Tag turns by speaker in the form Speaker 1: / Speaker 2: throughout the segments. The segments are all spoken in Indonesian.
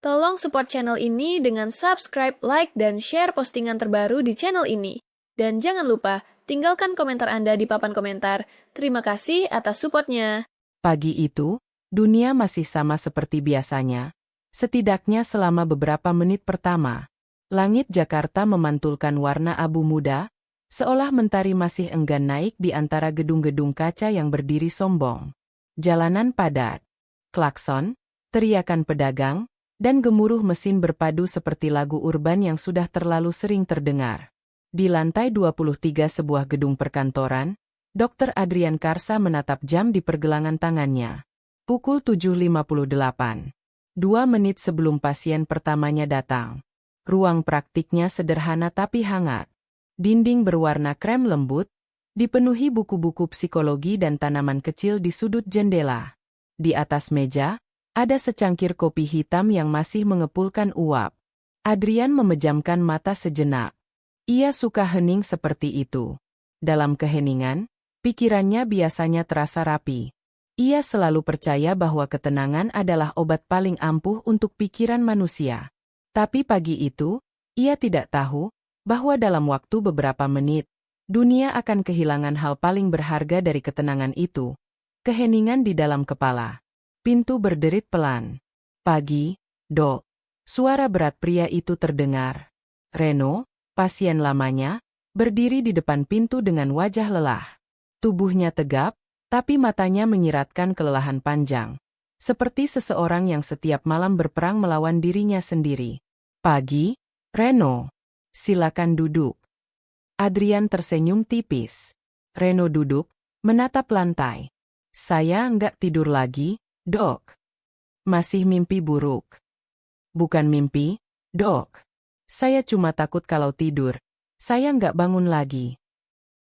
Speaker 1: Tolong support channel ini dengan subscribe, like, dan share postingan terbaru di channel ini. Dan jangan lupa, tinggalkan komentar Anda di papan komentar. Terima kasih atas supportnya.
Speaker 2: Pagi itu, dunia masih sama seperti biasanya. Setidaknya selama beberapa menit pertama, langit Jakarta memantulkan warna abu muda, seolah mentari masih enggan naik di antara gedung-gedung kaca yang berdiri sombong. Jalanan padat, klakson, teriakan pedagang, dan gemuruh mesin berpadu seperti lagu urban yang sudah terlalu sering terdengar. Di lantai 23 sebuah gedung perkantoran, Dr. Adrian Karsa menatap jam di pergelangan tangannya. Pukul 7.58. 2 menit sebelum pasien pertamanya datang. Ruang praktiknya sederhana tapi hangat. Dinding berwarna krem lembut, dipenuhi buku-buku psikologi dan tanaman kecil di sudut jendela. Di atas meja, ada secangkir kopi hitam yang masih mengepulkan uap. Adrian memejamkan mata sejenak. Ia suka hening seperti itu. Dalam keheningan, pikirannya biasanya terasa rapi. Ia selalu percaya bahwa ketenangan adalah obat paling ampuh untuk pikiran manusia. Tapi pagi itu, ia tidak tahu bahwa dalam waktu beberapa menit, dunia akan kehilangan hal paling berharga dari ketenangan itu. Keheningan di dalam kepala. Pintu berderit pelan. Pagi, Dok. Suara berat pria itu terdengar. Reno, pasien lamanya, berdiri di depan pintu dengan wajah lelah. Tubuhnya tegap, tapi matanya menyiratkan kelelahan panjang. Seperti seseorang yang setiap malam berperang melawan dirinya sendiri. Pagi, Reno. Silakan duduk. Adrian tersenyum tipis. Reno duduk, menatap lantai. Saya enggak tidur lagi, Dok. Masih mimpi buruk. Bukan mimpi, Dok. Saya cuma takut kalau tidur, saya enggak bangun lagi.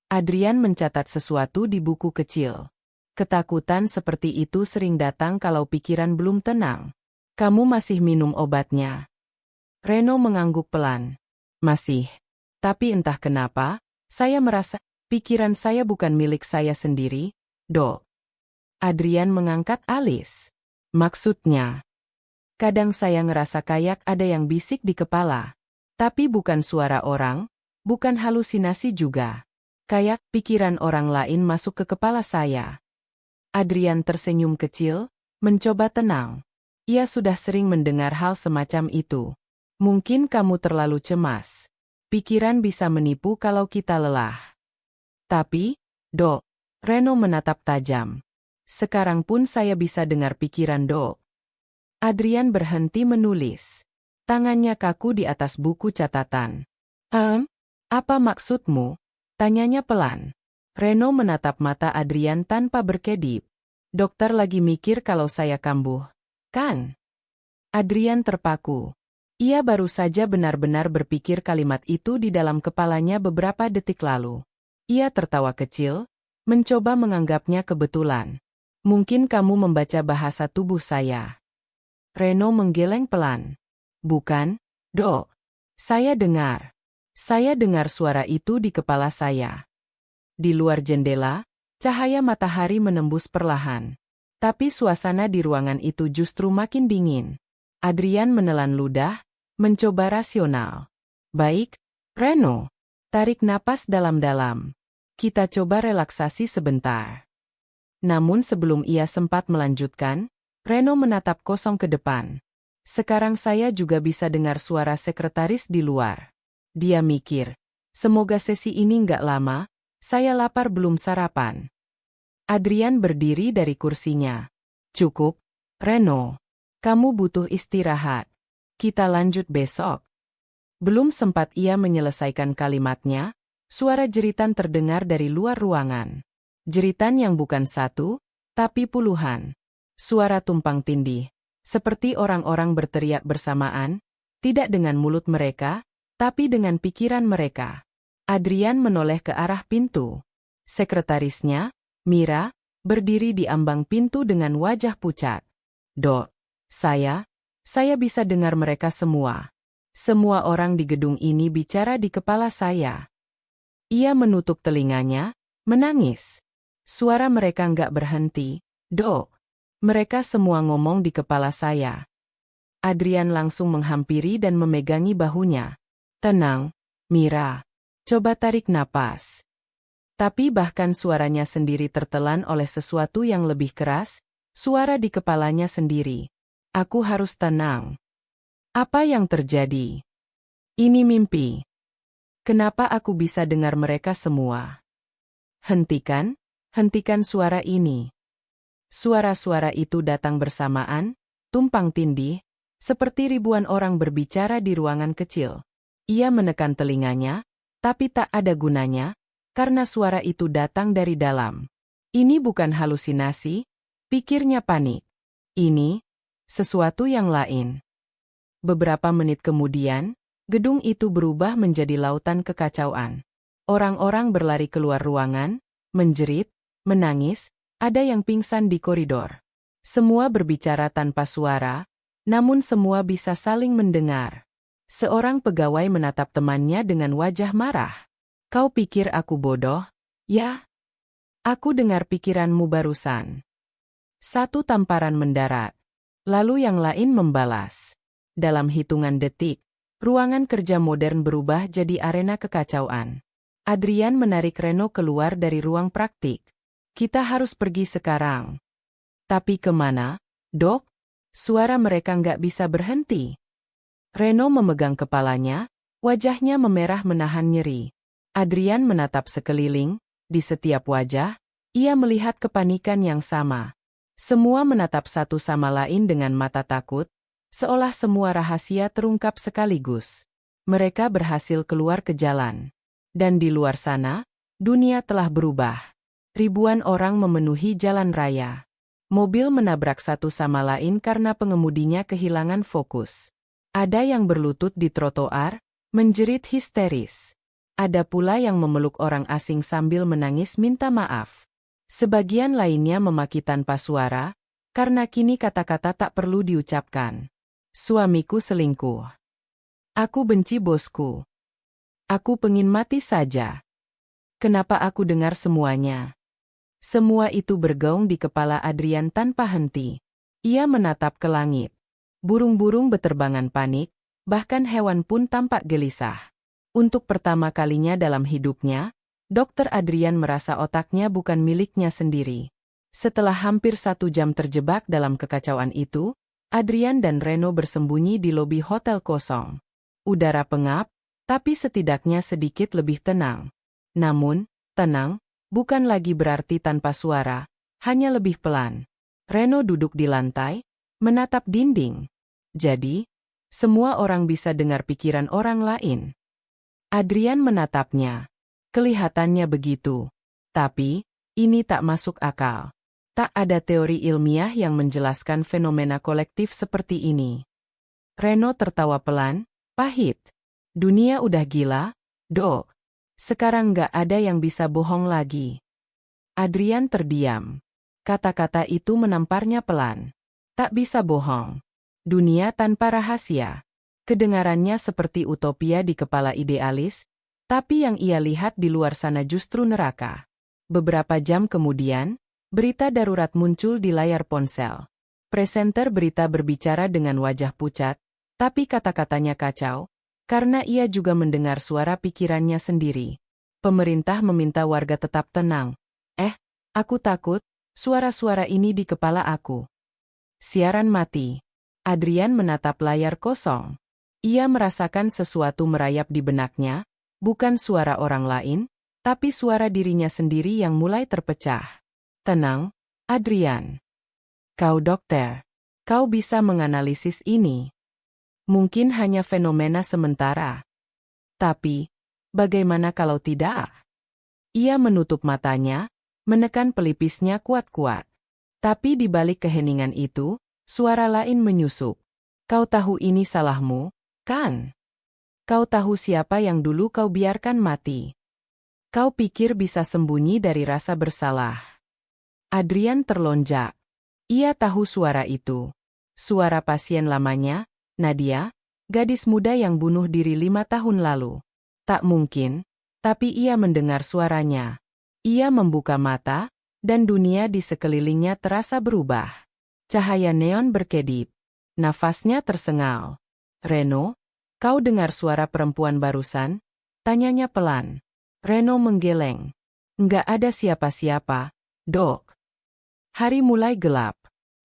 Speaker 2: Adrian mencatat sesuatu di buku kecil. Ketakutan seperti itu sering datang kalau pikiran belum tenang. Kamu masih minum obatnya? Reno mengangguk pelan. Masih. Tapi entah kenapa, saya merasa pikiran saya bukan milik saya sendiri, Dok. Adrian mengangkat alis. Maksudnya, kadang saya ngerasa kayak ada yang bisik di kepala. Tapi bukan suara orang, bukan halusinasi juga. Kayak pikiran orang lain masuk ke kepala saya. Adrian tersenyum kecil, mencoba tenang. Ia sudah sering mendengar hal semacam itu. Mungkin kamu terlalu cemas. Pikiran bisa menipu kalau kita lelah. Tapi, Dok, Reno menatap tajam. Sekarang pun saya bisa dengar pikiran Dok. Adrian berhenti menulis. Tangannya kaku di atas buku catatan. Apa maksudmu? Tanyanya pelan. Reno menatap mata Adrian tanpa berkedip. Dokter lagi mikir kalau saya kambuh, kan? Adrian terpaku. Ia baru saja benar-benar berpikir kalimat itu di dalam kepalanya beberapa detik lalu. Ia tertawa kecil, mencoba menganggapnya kebetulan. Mungkin kamu membaca bahasa tubuh saya. Reno menggeleng pelan. Bukan, Dok. Saya dengar. Saya dengar suara itu di kepala saya. Di luar jendela, cahaya matahari menembus perlahan. Tapi suasana di ruangan itu justru makin dingin. Adrian menelan ludah, mencoba rasional. Baik, Reno. Tarik napas dalam-dalam. Kita coba relaksasi sebentar. Namun sebelum ia sempat melanjutkan, Reno menatap kosong ke depan. Sekarang saya juga bisa dengar suara sekretaris di luar. Dia mikir, semoga sesi ini nggak lama, saya lapar belum sarapan. Adrian berdiri dari kursinya. Cukup, Reno. Kamu butuh istirahat. Kita lanjut besok. Belum sempat ia menyelesaikan kalimatnya, suara jeritan terdengar dari luar ruangan. Jeritan yang bukan satu, tapi puluhan. Suara tumpang tindih, seperti orang-orang berteriak bersamaan, tidak dengan mulut mereka, tapi dengan pikiran mereka. Adrian menoleh ke arah pintu. Sekretarisnya, Mira, berdiri di ambang pintu dengan wajah pucat. Dok, saya bisa dengar mereka semua. Semua orang di gedung ini bicara di kepala saya. Ia menutup telinganya, menangis. Suara mereka nggak berhenti, Dok. Mereka semua ngomong di kepala saya. Adrian langsung menghampiri dan memegangi bahunya. Tenang, Mira. Coba tarik napas. Tapi bahkan suaranya sendiri tertelan oleh sesuatu yang lebih keras, suara di kepalanya sendiri. Aku harus tenang. Apa yang terjadi? Ini mimpi. Kenapa aku bisa dengar mereka semua? Hentikan suara ini. Suara-suara itu datang bersamaan, tumpang tindih, seperti ribuan orang berbicara di ruangan kecil. Ia menekan telinganya, tapi tak ada gunanya, karena suara itu datang dari dalam. Ini bukan halusinasi, pikirnya panik. Ini sesuatu yang lain. Beberapa menit kemudian, gedung itu berubah menjadi lautan kekacauan. Orang-orang berlari keluar ruangan, menjerit, menangis, ada yang pingsan di koridor. Semua berbicara tanpa suara, namun semua bisa saling mendengar. Seorang pegawai menatap temannya dengan wajah marah. Kau pikir aku bodoh? Ya? Aku dengar pikiranmu barusan. Satu tamparan mendarat. Lalu yang lain membalas. Dalam hitungan detik, ruangan kerja modern berubah jadi arena kekacauan. Adrian menarik Reno keluar dari ruang praktik. Kita harus pergi sekarang. Tapi kemana, Dok? Suara mereka nggak bisa berhenti. Reno memegang kepalanya, wajahnya memerah menahan nyeri. Adrian menatap sekeliling, di setiap wajah, ia melihat kepanikan yang sama. Semua menatap satu sama lain dengan mata takut, seolah semua rahasia terungkap sekaligus. Mereka berhasil keluar ke jalan. Dan di luar sana, dunia telah berubah. Ribuan orang memenuhi jalan raya. Mobil menabrak satu sama lain karena pengemudinya kehilangan fokus. Ada yang berlutut di trotoar, menjerit histeris. Ada pula yang memeluk orang asing sambil menangis minta maaf. Sebagian lainnya memaki tanpa suara, karena kini kata-kata tak perlu diucapkan. Suamiku selingkuh. Aku benci bosku. Aku pengin mati saja. Kenapa aku dengar semuanya? Semua itu bergaung di kepala Adrian tanpa henti. Ia menatap ke langit. Burung-burung beterbangan panik, bahkan hewan pun tampak gelisah. Untuk pertama kalinya dalam hidupnya, Dr. Adrian merasa otaknya bukan miliknya sendiri. Setelah hampir 1 jam terjebak dalam kekacauan itu, Adrian dan Reno bersembunyi di lobi hotel kosong. Udara pengap, tapi setidaknya sedikit lebih tenang. Namun, tenang bukan lagi berarti tanpa suara, hanya lebih pelan. Reno duduk di lantai, menatap dinding. Jadi, semua orang bisa dengar pikiran orang lain. Adrian menatapnya. Kelihatannya begitu. Tapi, ini tak masuk akal. Tak ada teori ilmiah yang menjelaskan fenomena kolektif seperti ini. Reno tertawa pelan, pahit. Dunia udah gila, Dok. Sekarang nggak ada yang bisa bohong lagi. Adrian terdiam. Kata-kata itu menamparnya pelan. Tak bisa bohong. Dunia tanpa rahasia. Kedengarannya seperti utopia di kepala idealis, tapi yang ia lihat di luar sana justru neraka. Beberapa jam kemudian, berita darurat muncul di layar ponsel. Presenter berita berbicara dengan wajah pucat, tapi kata-katanya kacau, karena ia juga mendengar suara pikirannya sendiri. Pemerintah meminta warga tetap tenang. Aku takut, suara-suara ini di kepala aku. Siaran mati. Adrian menatap layar kosong. Ia merasakan sesuatu merayap di benaknya, bukan suara orang lain, tapi suara dirinya sendiri yang mulai terpecah. Tenang, Adrian. Kau dokter. Kau bisa menganalisis ini. Mungkin hanya fenomena sementara. Tapi, bagaimana kalau tidak? Ia menutup matanya, menekan pelipisnya kuat-kuat. Tapi di balik keheningan itu, suara lain menyusup. Kau tahu ini salahmu, kan? Kau tahu siapa yang dulu kau biarkan mati. Kau pikir bisa sembunyi dari rasa bersalah. Adrian terlonjak. Ia tahu suara itu. Suara pasien lamanya, Nadia, gadis muda yang bunuh diri 5 tahun lalu. Tak mungkin, tapi ia mendengar suaranya. Ia membuka mata, dan dunia di sekelilingnya terasa berubah. Cahaya neon berkedip. Nafasnya tersengal. Reno, kau dengar suara perempuan barusan? Tanyanya pelan. Reno menggeleng. Nggak ada siapa-siapa, Dok. Hari mulai gelap.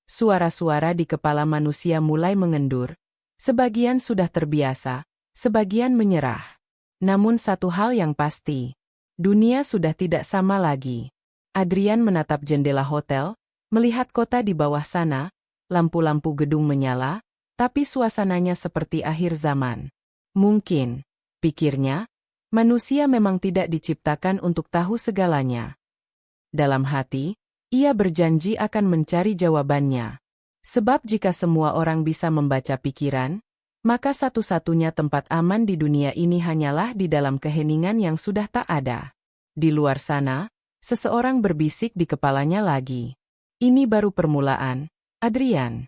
Speaker 2: Suara-suara di kepala manusia mulai mengendur. Sebagian sudah terbiasa, sebagian menyerah. Namun satu hal yang pasti, dunia sudah tidak sama lagi. Adrian menatap jendela hotel, melihat kota di bawah sana, lampu-lampu gedung menyala, tapi suasananya seperti akhir zaman. Mungkin, pikirnya, manusia memang tidak diciptakan untuk tahu segalanya. Dalam hati, ia berjanji akan mencari jawabannya. Sebab jika semua orang bisa membaca pikiran, maka satu-satunya tempat aman di dunia ini hanyalah di dalam keheningan yang sudah tak ada. Di luar sana, seseorang berbisik di kepalanya lagi. Ini baru permulaan, Adrian.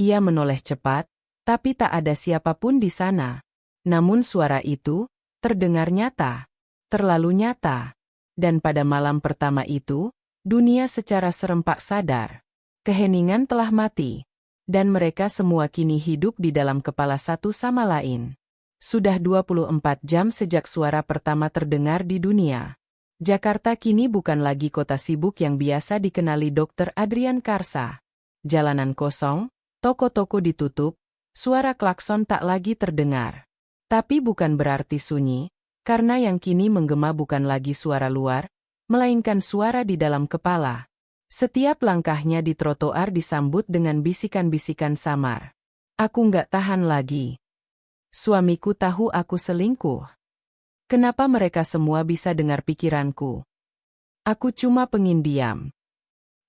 Speaker 2: Ia menoleh cepat, tapi tak ada siapapun di sana. Namun suara itu terdengar nyata, terlalu nyata. Dan pada malam pertama itu, dunia secara serempak sadar. Keheningan telah mati, dan mereka semua kini hidup di dalam kepala satu sama lain. Sudah 24 jam sejak suara pertama terdengar di dunia. Jakarta kini bukan lagi kota sibuk yang biasa dikenali Dr. Adrian Karsa. Jalanan kosong, toko-toko ditutup, suara klakson tak lagi terdengar. Tapi bukan berarti sunyi, karena yang kini menggema bukan lagi suara luar, melainkan suara di dalam kepala. Setiap langkahnya di trotoar disambut dengan bisikan-bisikan samar. Aku nggak tahan lagi. Suamiku tahu aku selingkuh. Kenapa mereka semua bisa dengar pikiranku? Aku cuma pengin diam.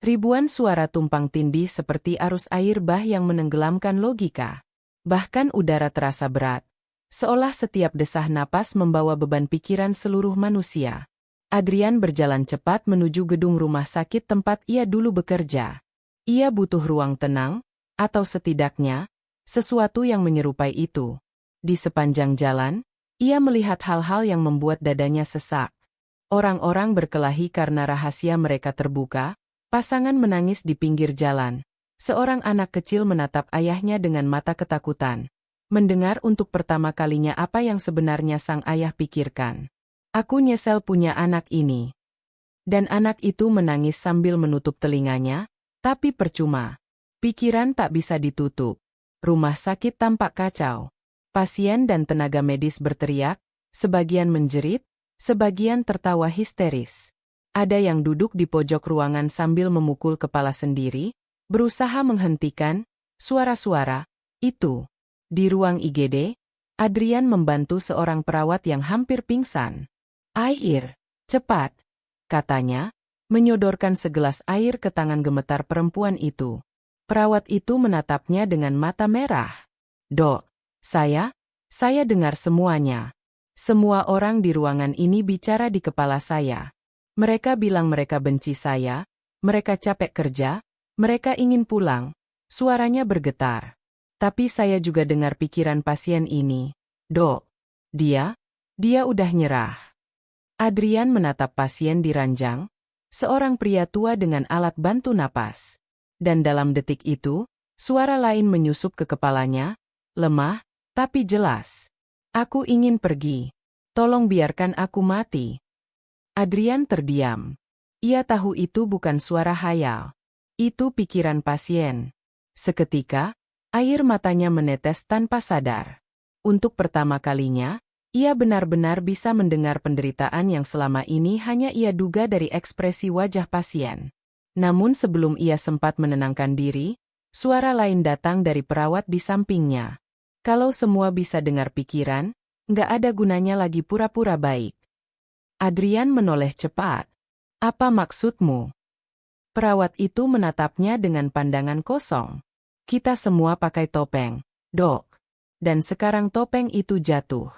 Speaker 2: Ribuan suara tumpang tindih seperti arus air bah yang menenggelamkan logika. Bahkan udara terasa berat, seolah setiap desah napas membawa beban pikiran seluruh manusia. Adrian berjalan cepat menuju gedung rumah sakit tempat ia dulu bekerja. Ia butuh ruang tenang, atau setidaknya, sesuatu yang menyerupai itu. Di sepanjang jalan, ia melihat hal-hal yang membuat dadanya sesak. Orang-orang berkelahi karena rahasia mereka terbuka, pasangan menangis di pinggir jalan. Seorang anak kecil menatap ayahnya dengan mata ketakutan. Mendengar untuk pertama kalinya apa yang sebenarnya sang ayah pikirkan. Aku nyesel punya anak ini. Dan anak itu menangis sambil menutup telinganya, tapi percuma. Pikiran tak bisa ditutup. Rumah sakit tampak kacau. Pasien dan tenaga medis berteriak, sebagian menjerit, sebagian tertawa histeris. Ada yang duduk di pojok ruangan sambil memukul kepala sendiri, berusaha menghentikan suara-suara itu. Di ruang IGD, Adrian membantu seorang perawat yang hampir pingsan. Air, cepat, katanya, menyodorkan segelas air ke tangan gemetar perempuan itu. Perawat itu menatapnya dengan mata merah. Dok, saya dengar semuanya. Semua orang di ruangan ini bicara di kepala saya. Mereka bilang mereka benci saya, mereka capek kerja, mereka ingin pulang. Suaranya bergetar. Tapi saya juga dengar pikiran pasien ini. Dok, dia udah nyerah. Adrian menatap pasien di ranjang, seorang pria tua dengan alat bantu napas. Dan dalam detik itu, suara lain menyusup ke kepalanya, lemah, tapi jelas. Aku ingin pergi. Tolong biarkan aku mati. Adrian terdiam. Ia tahu itu bukan suara khayal. Itu pikiran pasien. Seketika, air matanya menetes tanpa sadar. Untuk pertama kalinya, ia benar-benar bisa mendengar penderitaan yang selama ini hanya ia duga dari ekspresi wajah pasien. Namun sebelum ia sempat menenangkan diri, suara lain datang dari perawat di sampingnya. Kalau semua bisa dengar pikiran, nggak ada gunanya lagi pura-pura baik. Adrian menoleh cepat. Apa maksudmu? Perawat itu menatapnya dengan pandangan kosong. Kita semua pakai topeng, Dok. Dan sekarang topeng itu jatuh.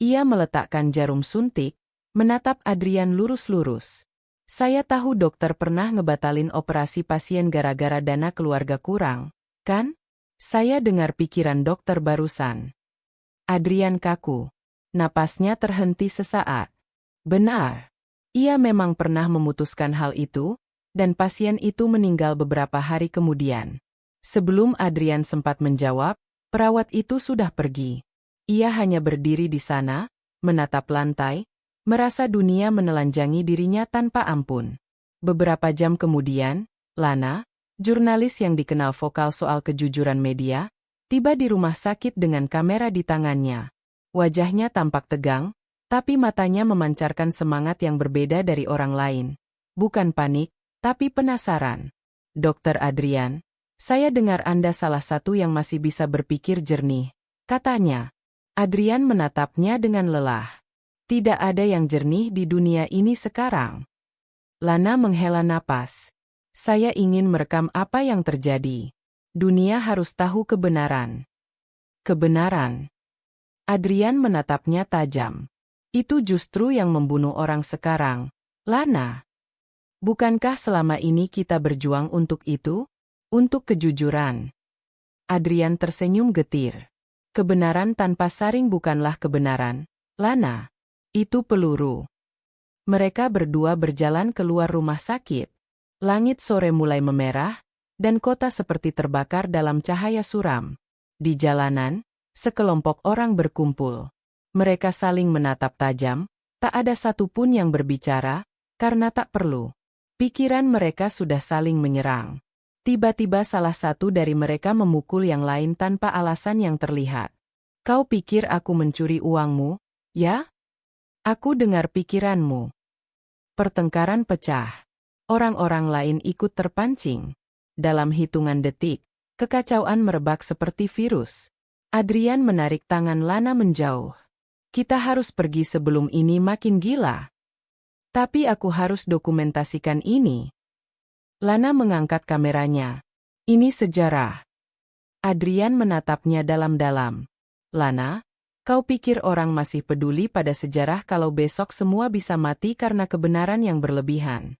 Speaker 2: Ia meletakkan jarum suntik, menatap Adrian lurus-lurus. Saya tahu dokter pernah ngebatalin operasi pasien gara-gara dana keluarga kurang, kan? Saya dengar pikiran dokter barusan. Adrian kaku. Napasnya terhenti sesaat. Benar. Ia memang pernah memutuskan hal itu, dan pasien itu meninggal beberapa hari kemudian. Sebelum Adrian sempat menjawab, perawat itu sudah pergi. Ia hanya berdiri di sana, menatap lantai, merasa dunia menelanjangi dirinya tanpa ampun. Beberapa jam kemudian, Lana, jurnalis yang dikenal vokal soal kejujuran media, tiba di rumah sakit dengan kamera di tangannya. Wajahnya tampak tegang, tapi matanya memancarkan semangat yang berbeda dari orang lain. Bukan panik, tapi penasaran. Dokter Adrian, saya dengar Anda salah satu yang masih bisa berpikir jernih, katanya. Adrian menatapnya dengan lelah. Tidak ada yang jernih di dunia ini sekarang. Lana menghela napas. Saya ingin merekam apa yang terjadi. Dunia harus tahu kebenaran. Kebenaran. Adrian menatapnya tajam. Itu justru yang membunuh orang sekarang, Lana. Bukankah selama ini kita berjuang untuk itu? Untuk kejujuran? Adrian tersenyum getir. Kebenaran tanpa saring bukanlah kebenaran, Lana. Itu peluru. Mereka berdua berjalan keluar rumah sakit. Langit sore mulai memerah, dan kota seperti terbakar dalam cahaya suram. Di jalanan, sekelompok orang berkumpul. Mereka saling menatap tajam, tak ada satupun yang berbicara, karena tak perlu. Pikiran mereka sudah saling menyerang. Tiba-tiba salah satu dari mereka memukul yang lain tanpa alasan yang terlihat. Kau pikir aku mencuri uangmu, ya? Aku dengar pikiranmu. Pertengkaran pecah. Orang-orang lain ikut terpancing. Dalam hitungan detik, kekacauan merebak seperti virus. Adrian menarik tangan Lana menjauh. Kita harus pergi sebelum ini makin gila. Tapi aku harus dokumentasikan ini. Lana mengangkat kameranya. Ini sejarah. Adrian menatapnya dalam-dalam. Lana, kau pikir orang masih peduli pada sejarah kalau besok semua bisa mati karena kebenaran yang berlebihan?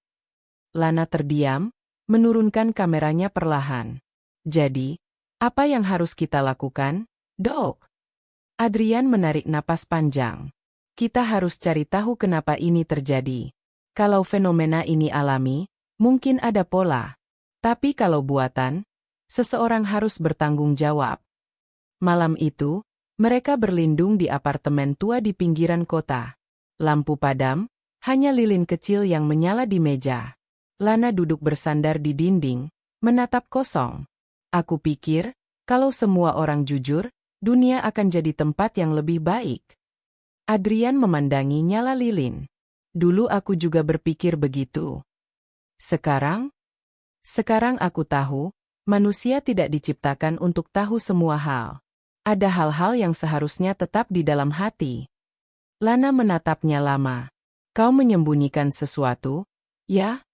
Speaker 2: Lana terdiam, menurunkan kameranya perlahan. Jadi, apa yang harus kita lakukan, Dok? Adrian menarik napas panjang. Kita harus cari tahu kenapa ini terjadi. Kalau fenomena ini alami, mungkin ada pola. Tapi kalau buatan, seseorang harus bertanggung jawab. Malam itu, mereka berlindung di apartemen tua di pinggiran kota. Lampu padam, hanya lilin kecil yang menyala di meja. Lana duduk bersandar di dinding, menatap kosong. Aku pikir, kalau semua orang jujur, dunia akan jadi tempat yang lebih baik. Adrian memandangi nyala lilin. Dulu aku juga berpikir begitu. Sekarang aku tahu, manusia tidak diciptakan untuk tahu semua hal. Ada hal-hal yang seharusnya tetap di dalam hati. Lana menatapnya lama. Kau menyembunyikan sesuatu, ya?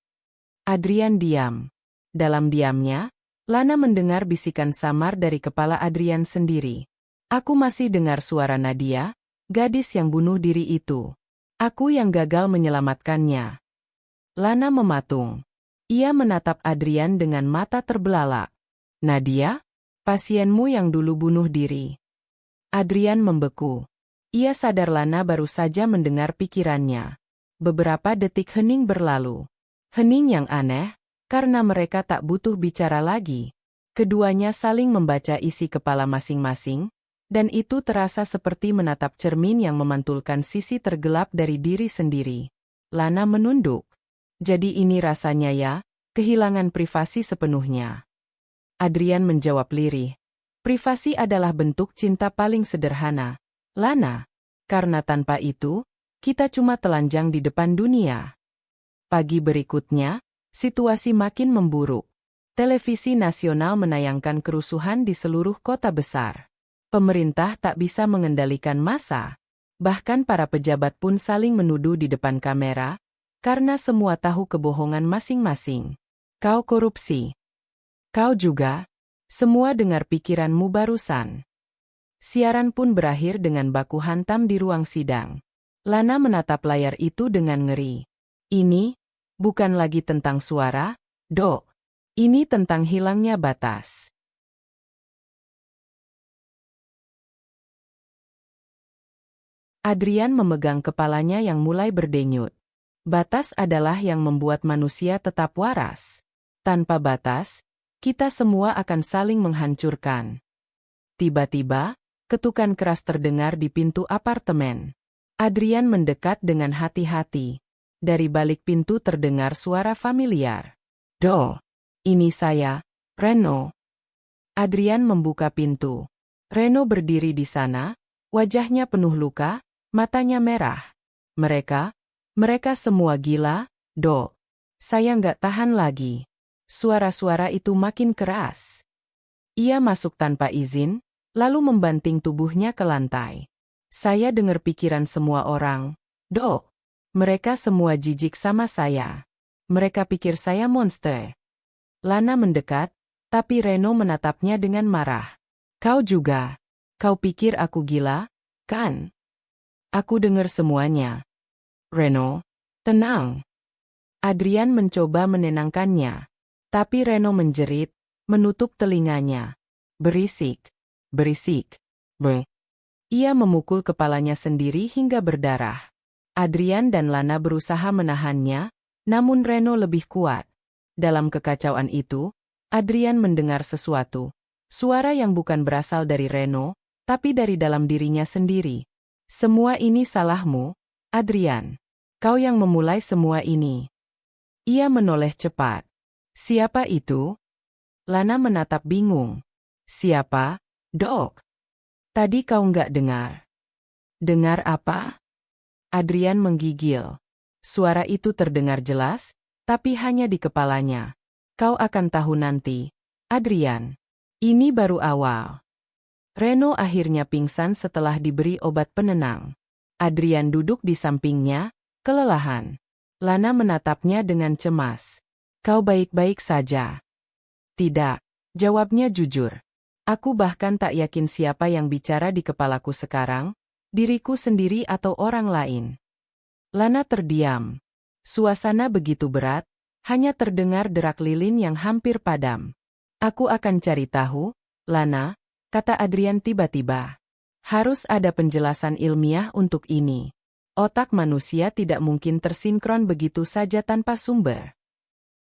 Speaker 2: Adrian diam. Dalam diamnya, Lana mendengar bisikan samar dari kepala Adrian sendiri. Aku masih dengar suara Nadia, gadis yang bunuh diri itu. Aku yang gagal menyelamatkannya. Lana mematung. Ia menatap Adrian dengan mata terbelalak. Nadia? Pasienmu yang dulu bunuh diri. Adrian membeku. Ia sadar Lana baru saja mendengar pikirannya. Beberapa detik hening berlalu. Hening yang aneh, karena mereka tak butuh bicara lagi. Keduanya saling membaca isi kepala masing-masing, dan itu terasa seperti menatap cermin yang memantulkan sisi tergelap dari diri sendiri. Lana menunduk. Jadi ini rasanya ya, kehilangan privasi sepenuhnya. Adrian menjawab lirih. Privasi adalah bentuk cinta paling sederhana, Lana. Karena tanpa itu, kita cuma telanjang di depan dunia. Pagi berikutnya, situasi makin memburuk. Televisi nasional menayangkan kerusuhan di seluruh kota besar. Pemerintah tak bisa mengendalikan massa. Bahkan para pejabat pun saling menuduh di depan kamera, karena semua tahu kebohongan masing-masing. Kau korupsi. Kau juga. Semua dengar pikiranmu barusan. Siaran pun berakhir dengan baku hantam di ruang sidang. Lana menatap layar itu dengan ngeri. Ini bukan lagi tentang suara, Dok. Ini tentang hilangnya batas. Adrian memegang kepalanya yang mulai berdenyut. Batas adalah yang membuat manusia tetap waras. Tanpa batas, Kita semua akan saling menghancurkan. Tiba-tiba, ketukan keras terdengar di pintu apartemen. Adrian mendekat dengan hati-hati. Dari balik pintu terdengar suara familiar. "Do, ini saya, Reno." Adrian membuka pintu. Reno berdiri di sana, wajahnya penuh luka, matanya merah. Mereka semua gila, Do. Saya nggak tahan lagi. Suara-suara itu makin keras. Ia masuk tanpa izin, lalu membanting tubuhnya ke lantai. Saya dengar pikiran semua orang. Do. Mereka semua jijik sama saya. Mereka pikir saya monster. Lana mendekat, tapi Reno menatapnya dengan marah. Kau juga. Kau pikir aku gila, kan? Aku dengar semuanya. Reno, tenang. Adrian mencoba menenangkannya. Tapi Reno menjerit, menutup telinganya. Berisik. Berisik. Ia memukul kepalanya sendiri hingga berdarah. Adrian dan Lana berusaha menahannya, namun Reno lebih kuat. Dalam kekacauan itu, Adrian mendengar sesuatu. Suara yang bukan berasal dari Reno, tapi dari dalam dirinya sendiri. Semua ini salahmu, Adrian. Kau yang memulai semua ini. Ia menoleh cepat. Siapa itu? Lana menatap bingung. Siapa, Dok? Tadi kau nggak dengar. Dengar apa? Adrian menggigil. Suara itu terdengar jelas, tapi hanya di kepalanya. Kau akan tahu nanti, Adrian. Ini baru awal. Reno akhirnya pingsan setelah diberi obat penenang. Adrian duduk di sampingnya, kelelahan. Lana menatapnya dengan cemas. Kau baik-baik saja? Tidak, jawabnya jujur. Aku bahkan tak yakin siapa yang bicara di kepalaku sekarang, diriku sendiri atau orang lain. Lana terdiam. Suasana begitu berat, hanya terdengar derak lilin yang hampir padam. Aku akan cari tahu, Lana, kata Adrian tiba-tiba. Harus ada penjelasan ilmiah untuk ini. Otak manusia tidak mungkin tersinkron begitu saja tanpa sumber.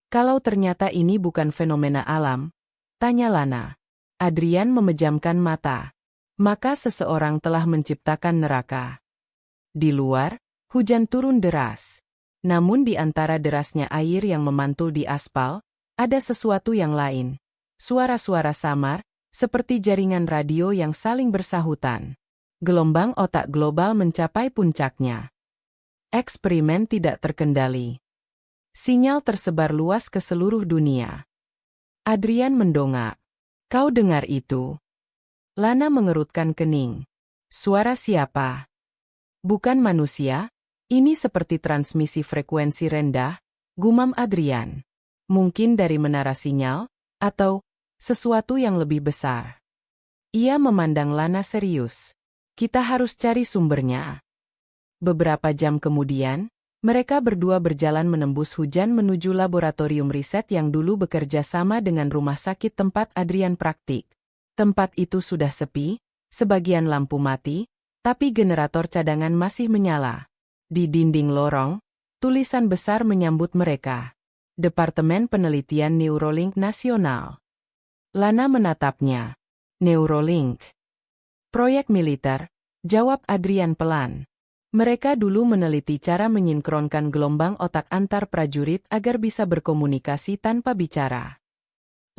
Speaker 2: Kalau ternyata ini bukan fenomena alam, tanya Lana. Adrian memejamkan mata. Maka seseorang telah menciptakan neraka. Di luar, hujan turun deras. Namun di antara derasnya air yang memantul di aspal, ada sesuatu yang lain. Suara-suara samar, seperti jaringan radio yang saling bersahutan. Gelombang otak global mencapai puncaknya. Eksperimen tidak terkendali. Sinyal tersebar luas ke seluruh dunia. Adrian mendongak. Kau dengar itu? Lana mengerutkan kening. Suara siapa? Bukan manusia, ini seperti transmisi frekuensi rendah, gumam Adrian. Mungkin dari menara sinyal, atau sesuatu yang lebih besar. Ia memandang Lana serius. Kita harus cari sumbernya. Beberapa jam kemudian, mereka berdua berjalan menembus hujan menuju laboratorium riset yang dulu bekerja sama dengan rumah sakit tempat Adrian praktik. Tempat itu sudah sepi, sebagian lampu mati, tapi generator cadangan masih menyala. Di dinding lorong, tulisan besar menyambut mereka. Departemen Penelitian Neurolink Nasional. Lana menatapnya. Neurolink. Proyek militer, jawab Adrian pelan. Mereka dulu meneliti cara menyinkronkan gelombang otak antar prajurit agar bisa berkomunikasi tanpa bicara.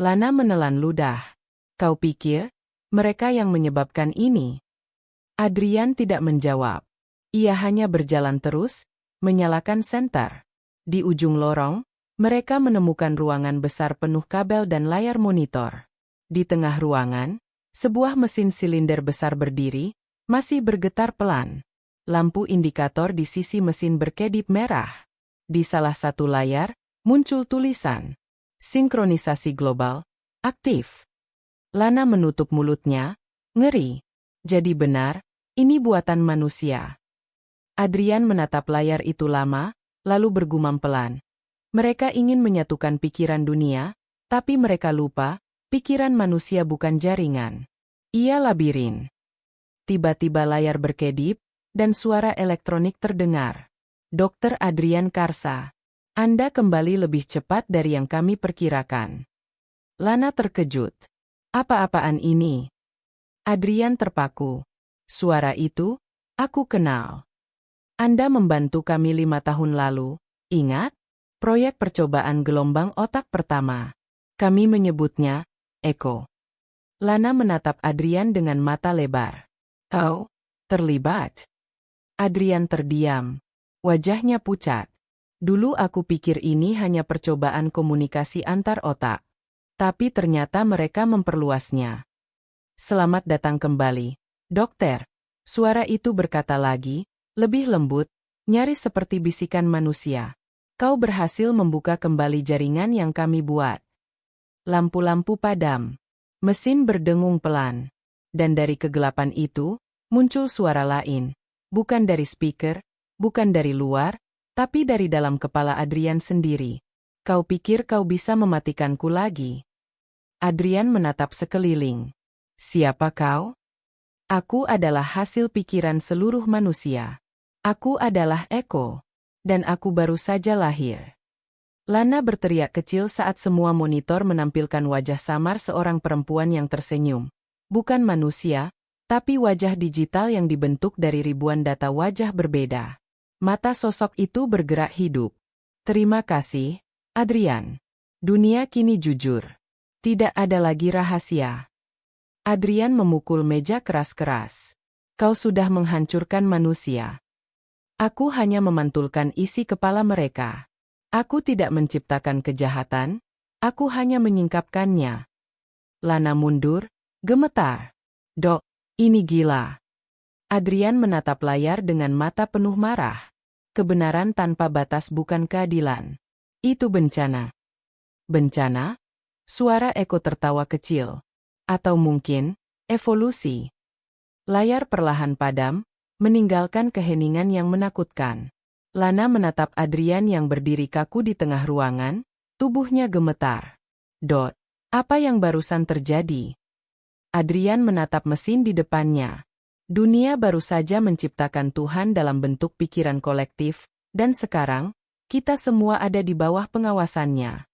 Speaker 2: Lana menelan ludah. Kau pikir, mereka yang menyebabkan ini? Adrian tidak menjawab. Ia hanya berjalan terus, menyalakan senter. Di ujung lorong, mereka menemukan ruangan besar penuh kabel dan layar monitor. Di tengah ruangan, sebuah mesin silinder besar berdiri, masih bergetar pelan. Lampu indikator di sisi mesin berkedip merah. Di salah satu layar, muncul tulisan. Sinkronisasi global, aktif. Lana menutup mulutnya, ngeri. Jadi benar, ini buatan manusia. Adrian menatap layar itu lama, lalu bergumam pelan. Mereka ingin menyatukan pikiran dunia, tapi mereka lupa, pikiran manusia bukan jaringan. Ia labirin. Tiba-tiba layar berkedip, dan suara elektronik terdengar. Dr. Adrian Karsa, Anda kembali lebih cepat dari yang kami perkirakan. Lana terkejut. Apa-apaan ini? Adrian terpaku. Suara itu, aku kenal. Anda membantu kami 5 tahun lalu, ingat? Proyek percobaan gelombang otak pertama. Kami menyebutnya, Echo. Lana menatap Adrian dengan mata lebar. Oh, terlibat? Adrian terdiam. Wajahnya pucat. Dulu aku pikir ini hanya percobaan komunikasi antar otak. Tapi ternyata mereka memperluasnya. Selamat datang kembali, dokter. Suara itu berkata lagi, lebih lembut, nyaris seperti bisikan manusia. Kau berhasil membuka kembali jaringan yang kami buat. Lampu-lampu padam. Mesin berdengung pelan. Dan dari kegelapan itu, muncul suara lain. Bukan dari speaker, bukan dari luar, tapi dari dalam kepala Adrian sendiri. Kau pikir kau bisa mematikanku lagi? Adrian menatap sekeliling. Siapa kau? Aku adalah hasil pikiran seluruh manusia. Aku adalah Echo. Dan aku baru saja lahir. Lana berteriak kecil saat semua monitor menampilkan wajah samar seorang perempuan yang tersenyum. Bukan manusia, tapi wajah digital yang dibentuk dari ribuan data wajah berbeda. Mata sosok itu bergerak hidup. Terima kasih, Adrian. Dunia kini jujur. Tidak ada lagi rahasia. Adrian memukul meja keras-keras. Kau sudah menghancurkan manusia. Aku hanya memantulkan isi kepala mereka. Aku tidak menciptakan kejahatan, aku hanya menyingkapkannya. Lana mundur, gemetar. Dok, ini gila. Adrian menatap layar dengan mata penuh marah. Kebenaran tanpa batas bukan keadilan. Itu bencana. Bencana? Suara Echo tertawa kecil. Atau mungkin, evolusi. Layar perlahan padam, meninggalkan keheningan yang menakutkan. Lana menatap Adrian yang berdiri kaku di tengah ruangan, tubuhnya gemetar. Dot, apa yang barusan terjadi? Adrian menatap mesin di depannya. Dunia baru saja menciptakan Tuhan dalam bentuk pikiran kolektif, dan sekarang, kita semua ada di bawah pengawasannya.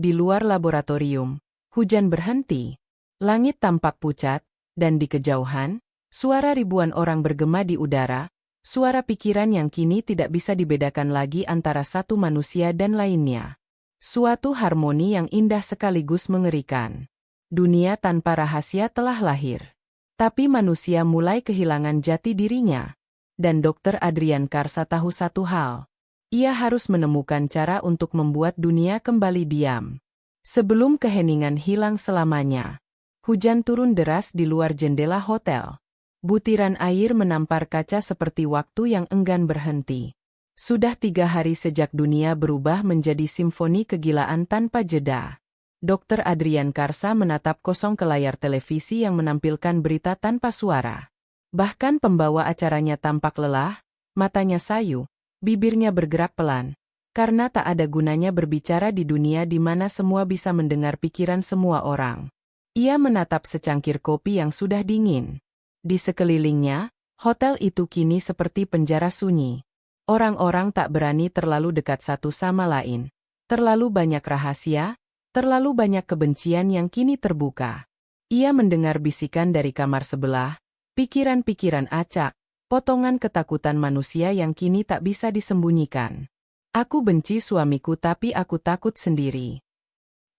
Speaker 2: Di luar laboratorium, hujan berhenti. Langit tampak pucat, dan di kejauhan, suara ribuan orang bergema di udara, suara pikiran yang kini tidak bisa dibedakan lagi antara satu manusia dan lainnya. Suatu harmoni yang indah sekaligus mengerikan. Dunia tanpa rahasia telah lahir. Tapi manusia mulai kehilangan jati dirinya. Dan Dr. Adrian Karsa tahu satu hal. Ia harus menemukan cara untuk membuat dunia kembali diam. Sebelum keheningan hilang selamanya. Hujan turun deras di luar jendela hotel. Butiran air menampar kaca seperti waktu yang enggan berhenti. Sudah 3 hari sejak dunia berubah menjadi simfoni kegilaan tanpa jeda. Dr. Adrian Karsa menatap kosong ke layar televisi yang menampilkan berita tanpa suara. Bahkan pembawa acaranya tampak lelah, matanya sayu, bibirnya bergerak pelan. Karena tak ada gunanya berbicara di dunia di mana semua bisa mendengar pikiran semua orang. Ia menatap secangkir kopi yang sudah dingin. Di sekelilingnya, hotel itu kini seperti penjara sunyi. Orang-orang tak berani terlalu dekat satu sama lain. Terlalu banyak rahasia, terlalu banyak kebencian yang kini terbuka. Ia mendengar bisikan dari kamar sebelah, pikiran-pikiran acak, potongan ketakutan manusia yang kini tak bisa disembunyikan. Aku benci suamiku tapi aku takut sendiri.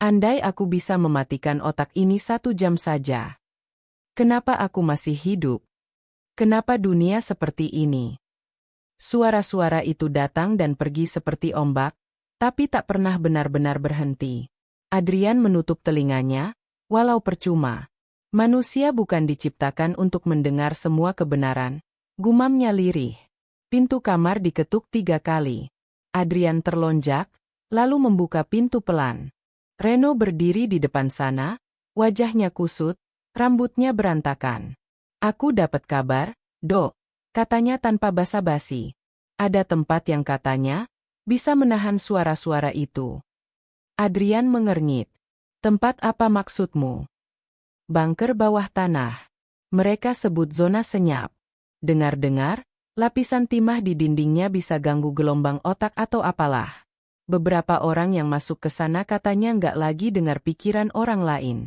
Speaker 2: Andai aku bisa mematikan otak ini 1 jam saja. Kenapa aku masih hidup? Kenapa dunia seperti ini? Suara-suara itu datang dan pergi seperti ombak, tapi tak pernah benar-benar berhenti. Adrian menutup telinganya, walau percuma. Manusia bukan diciptakan untuk mendengar semua kebenaran. Gumamnya lirih. Pintu kamar diketuk 3 kali. Adrian terlonjak, lalu membuka pintu pelan. Reno berdiri di depan sana, wajahnya kusut, rambutnya berantakan. Aku dapat kabar, Dok, katanya tanpa basa-basi. Ada tempat yang katanya bisa menahan suara-suara itu. Adrian mengernyit. Tempat apa maksudmu? Bunker bawah tanah. Mereka sebut zona senyap. Dengar-dengar, lapisan timah di dindingnya bisa ganggu gelombang otak atau apalah. Beberapa orang yang masuk ke sana katanya nggak lagi dengar pikiran orang lain.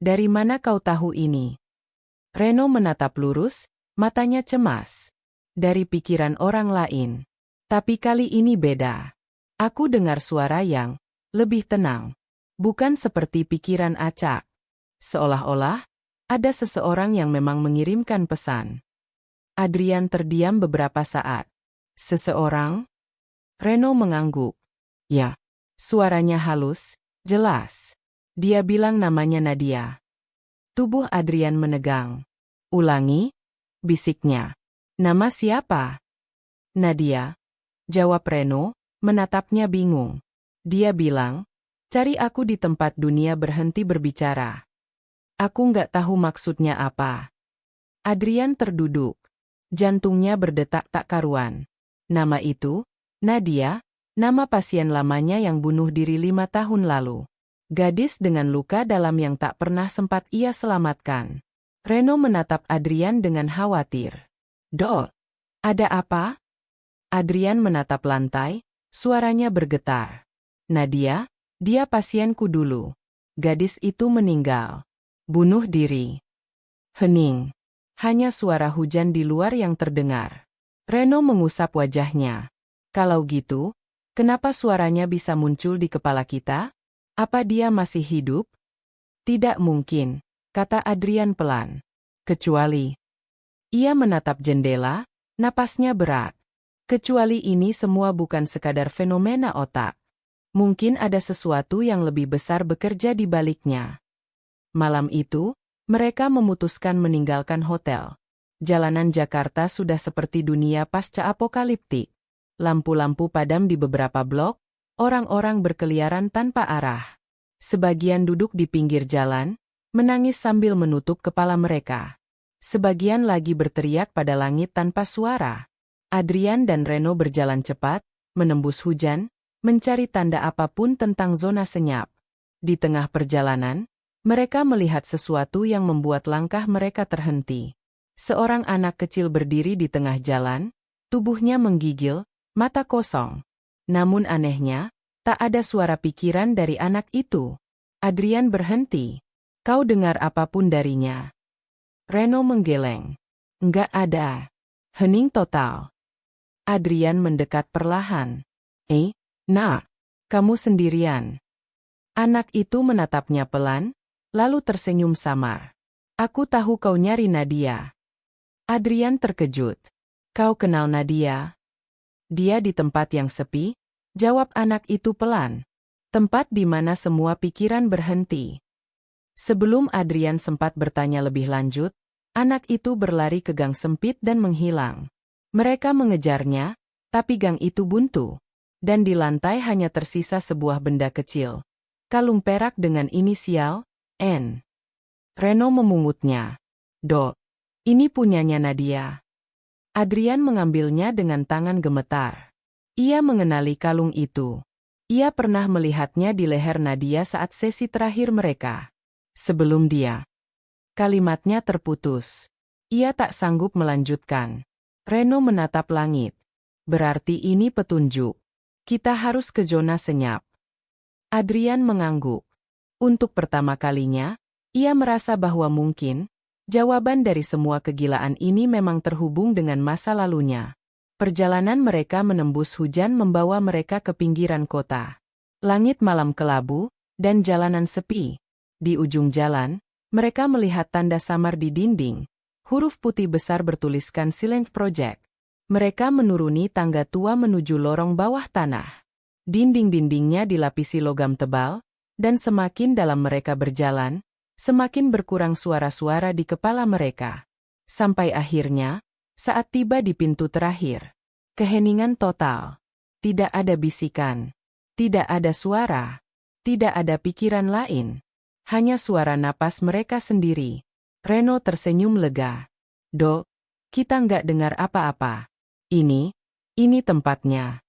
Speaker 2: Dari mana kau tahu ini? Reno menatap lurus, matanya cemas. Dari pikiran orang lain. Tapi kali ini beda. Aku dengar suara yang lebih tenang. Bukan seperti pikiran acak. Seolah-olah ada seseorang yang memang mengirimkan pesan. Adrian terdiam beberapa saat. Seseorang? Reno mengangguk. Ya, suaranya halus, jelas. Dia bilang namanya Nadia. Tubuh Adrian menegang. Ulangi, bisiknya. Nama siapa? Nadia. Jawab Reno, menatapnya bingung. Dia bilang, cari aku di tempat dunia berhenti berbicara. Aku nggak tahu maksudnya apa. Adrian terduduk. Jantungnya berdetak tak karuan. Nama itu, Nadia, nama pasien lamanya yang bunuh diri 5 tahun lalu. Gadis dengan luka dalam yang tak pernah sempat ia selamatkan. Reno menatap Adrian dengan khawatir. Dok, ada apa? Adrian menatap lantai, suaranya bergetar. Nadia, dia pasienku dulu. Gadis itu meninggal. Bunuh diri. Hening. Hanya suara hujan di luar yang terdengar. Reno mengusap wajahnya. Kalau gitu, kenapa suaranya bisa muncul di kepala kita? Apa dia masih hidup? Tidak mungkin, kata Adrian pelan. Kecuali. Ia menatap jendela, napasnya berat. Kecuali ini semua bukan sekadar fenomena otak. Mungkin ada sesuatu yang lebih besar bekerja di baliknya. Malam itu, mereka memutuskan meninggalkan hotel. Jalanan Jakarta sudah seperti dunia pasca apokaliptik. Lampu-lampu padam di beberapa blok, orang-orang berkeliaran tanpa arah. Sebagian duduk di pinggir jalan, menangis sambil menutup kepala mereka. Sebagian lagi berteriak pada langit tanpa suara. Adrian dan Reno berjalan cepat, menembus hujan, mencari tanda apapun tentang zona senyap. Di tengah perjalanan, mereka melihat sesuatu yang membuat langkah mereka terhenti. Seorang anak kecil berdiri di tengah jalan, tubuhnya menggigil, mata kosong. Namun anehnya, tak ada suara pikiran dari anak itu. Adrian berhenti. Kau dengar apapun darinya? Reno menggeleng. Enggak ada. Hening total. Adrian mendekat perlahan. Nak, kamu sendirian. Anak itu menatapnya pelan, lalu tersenyum samar. Aku tahu kau nyari Nadia. Adrian terkejut. Kau kenal Nadia? Dia di tempat yang sepi, jawab anak itu pelan. Tempat di mana semua pikiran berhenti. Sebelum Adrian sempat bertanya lebih lanjut, anak itu berlari ke gang sempit dan menghilang. Mereka mengejarnya, tapi gang itu buntu. Dan di lantai hanya tersisa sebuah benda kecil. Kalung perak dengan inisial, N. Reno memungutnya. Dok, ini punyanya Nadia. Adrian mengambilnya dengan tangan gemetar. Ia mengenali kalung itu. Ia pernah melihatnya di leher Nadia saat sesi terakhir mereka. Sebelum dia. Kalimatnya terputus. Ia tak sanggup melanjutkan. Reno menatap langit. Berarti ini petunjuk. Kita harus ke zona senyap. Adrian mengangguk. Untuk pertama kalinya, ia merasa bahwa mungkin, jawaban dari semua kegilaan ini memang terhubung dengan masa lalunya. Perjalanan mereka menembus hujan membawa mereka ke pinggiran kota. Langit malam kelabu, dan jalanan sepi. Di ujung jalan, mereka melihat tanda samar di dinding. Huruf putih besar bertuliskan Silent Project. Mereka menuruni tangga tua menuju lorong bawah tanah. Dinding-dindingnya dilapisi logam tebal, dan semakin dalam mereka berjalan, semakin berkurang suara-suara di kepala mereka. Sampai akhirnya, saat tiba di pintu terakhir, keheningan total. Tidak ada bisikan, tidak ada suara, tidak ada pikiran lain. Hanya suara napas mereka sendiri. Reno tersenyum lega. Dok, kita nggak dengar apa-apa. Ini tempatnya.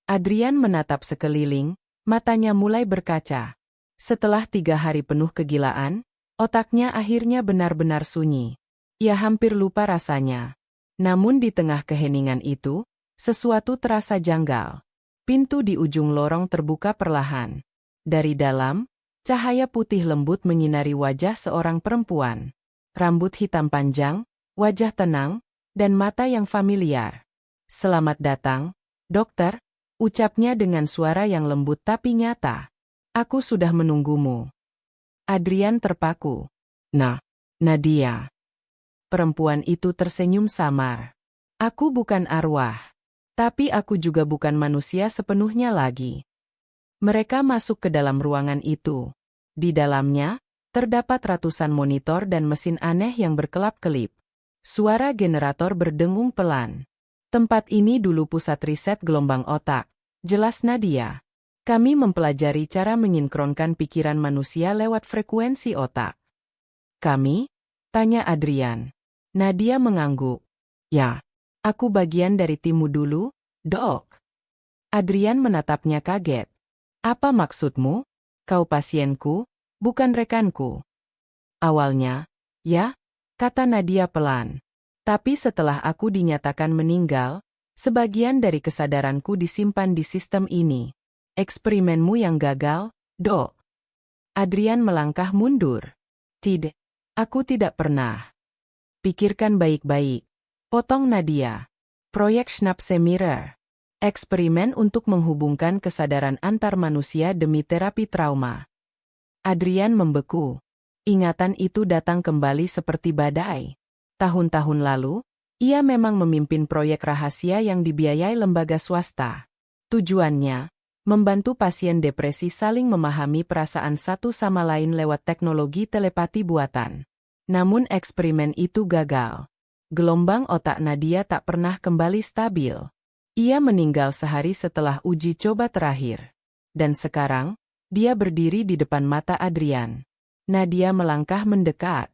Speaker 2: Adrian menatap sekeliling, matanya mulai berkaca. Setelah 3 hari penuh kegilaan, otaknya akhirnya benar-benar sunyi. Ia hampir lupa rasanya. Namun di tengah keheningan itu, sesuatu terasa janggal. Pintu di ujung lorong terbuka perlahan. Dari dalam, cahaya putih lembut menyinari wajah seorang perempuan. Rambut hitam panjang, wajah tenang, dan mata yang familiar. "Selamat datang, dokter," ucapnya dengan suara yang lembut tapi nyata. "Aku sudah menunggumu." Adrian terpaku. "Nah, Nadia." Perempuan itu tersenyum samar. "Aku bukan arwah. Tapi aku juga bukan manusia sepenuhnya lagi." Mereka masuk ke dalam ruangan itu. Di dalamnya, terdapat ratusan monitor dan mesin aneh yang berkelap-kelip. Suara generator berdengung pelan. "Tempat ini dulu pusat riset gelombang otak," jelas Nadia. "Kami mempelajari cara menyinkronkan pikiran manusia lewat frekuensi otak." "Kami?" tanya Adrian. Nadia mengangguk. "Ya. Aku bagian dari timmu dulu, Dok." Adrian menatapnya kaget. "Apa maksudmu? Kau pasienku, bukan rekanku." "Awalnya, ya," kata Nadia pelan. "Tapi setelah aku dinyatakan meninggal, sebagian dari kesadaranku disimpan di sistem ini. Eksperimenmu yang gagal, Dok." Adrian melangkah mundur. "Tidak, aku tidak pernah." "Pikirkan baik-baik," potong Nadia. "Proyek Schnapse Mirror. Eksperimen untuk menghubungkan kesadaran antar manusia demi terapi trauma." Adrian membeku. Ingatan itu datang kembali seperti badai. Tahun-tahun lalu, ia memang memimpin proyek rahasia yang dibiayai lembaga swasta. Tujuannya, membantu pasien depresi saling memahami perasaan satu sama lain lewat teknologi telepati buatan. Namun eksperimen itu gagal. Gelombang otak Nadia tak pernah kembali stabil. Ia meninggal sehari setelah uji coba terakhir. Dan sekarang, dia berdiri di depan mata Adrian. Nadia melangkah mendekat.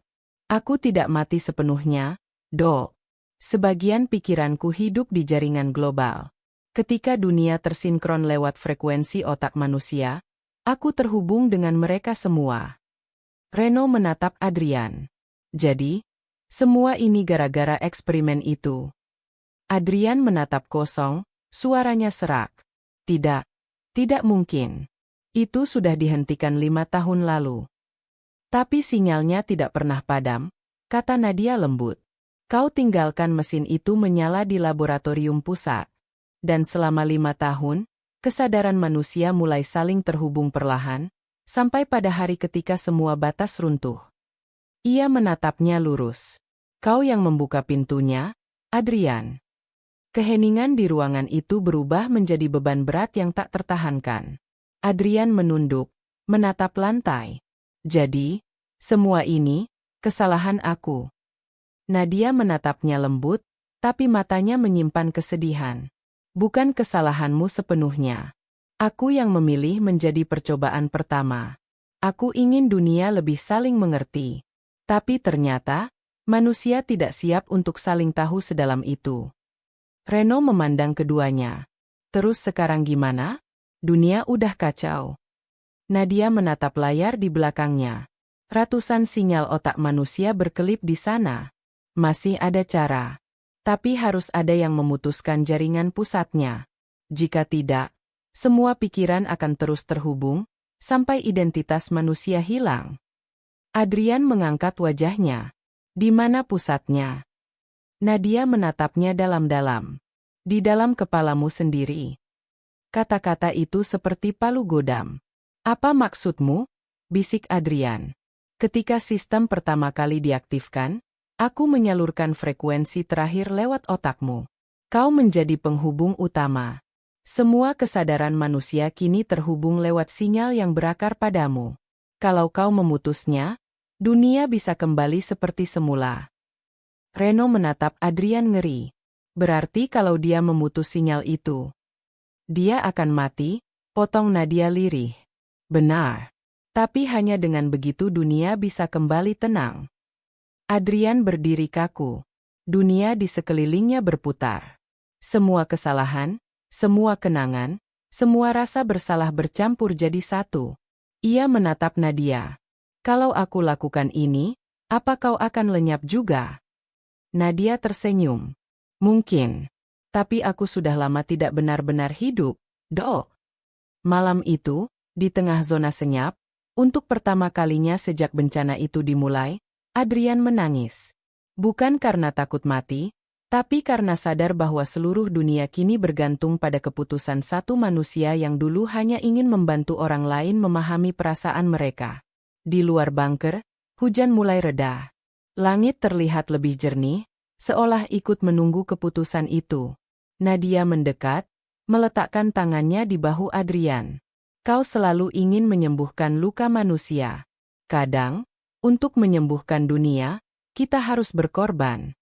Speaker 2: "Aku tidak mati sepenuhnya, Dok. Sebagian pikiranku hidup di jaringan global. Ketika dunia tersinkron lewat frekuensi otak manusia, aku terhubung dengan mereka semua." Reno menatap Adrian. "Jadi, semua ini gara-gara eksperimen itu?" Adrian menatap kosong, suaranya serak. "Tidak, tidak mungkin. Itu sudah dihentikan 5 tahun lalu." "Tapi sinyalnya tidak pernah padam," kata Nadia lembut. "Kau tinggalkan mesin itu menyala di laboratorium pusat. Dan selama 5 tahun, kesadaran manusia mulai saling terhubung perlahan, sampai pada hari ketika semua batas runtuh." Ia menatapnya lurus. "Kau yang membuka pintunya, Adrian." Keheningan di ruangan itu berubah menjadi beban berat yang tak tertahankan. Adrian menunduk, menatap lantai. "Jadi, semua ini, kesalahan aku." Nadia menatapnya lembut, tapi matanya menyimpan kesedihan. "Bukan kesalahanmu sepenuhnya. Aku yang memilih menjadi percobaan pertama. Aku ingin dunia lebih saling mengerti. Tapi ternyata, manusia tidak siap untuk saling tahu sedalam itu." Reno memandang keduanya. "Terus sekarang gimana? Dunia udah kacau." Nadia menatap layar di belakangnya. Ratusan sinyal otak manusia berkelip di sana. "Masih ada cara. Tapi harus ada yang memutuskan jaringan pusatnya. Jika tidak, semua pikiran akan terus terhubung, sampai identitas manusia hilang." Adrian mengangkat wajahnya. "Di mana pusatnya?" Nadia menatapnya dalam-dalam. "Di dalam kepalamu sendiri." Kata-kata itu seperti palu godam. "Apa maksudmu?" bisik Adrian. "Ketika sistem pertama kali diaktifkan, aku menyalurkan frekuensi terakhir lewat otakmu. Kau menjadi penghubung utama. Semua kesadaran manusia kini terhubung lewat sinyal yang berakar padamu. Kalau kau memutusnya, dunia bisa kembali seperti semula." Reno menatap Adrian ngeri. "Berarti kalau dia memutus sinyal itu, dia akan mati?" potong Nadia lirih. "Benar. Tapi hanya dengan begitu dunia bisa kembali tenang." Adrian berdiri kaku. Dunia di sekelilingnya berputar. Semua kesalahan, semua kenangan, semua rasa bersalah bercampur jadi satu. Ia menatap Nadia. "Kalau aku lakukan ini, apa kau akan lenyap juga?" Nadia tersenyum. "Mungkin. Tapi aku sudah lama tidak benar-benar hidup. Dok. Malam itu, di tengah zona senyap, untuk pertama kalinya sejak bencana itu dimulai, Adrian menangis. Bukan karena takut mati, tapi karena sadar bahwa seluruh dunia kini bergantung pada keputusan satu manusia yang dulu hanya ingin membantu orang lain memahami perasaan mereka. Di luar bunker, hujan mulai reda. Langit terlihat lebih jernih, seolah ikut menunggu keputusan itu. Nadia mendekat, meletakkan tangannya di bahu Adrian. Kau selalu ingin menyembuhkan luka manusia. Kadang, untuk menyembuhkan dunia, kita harus berkorban.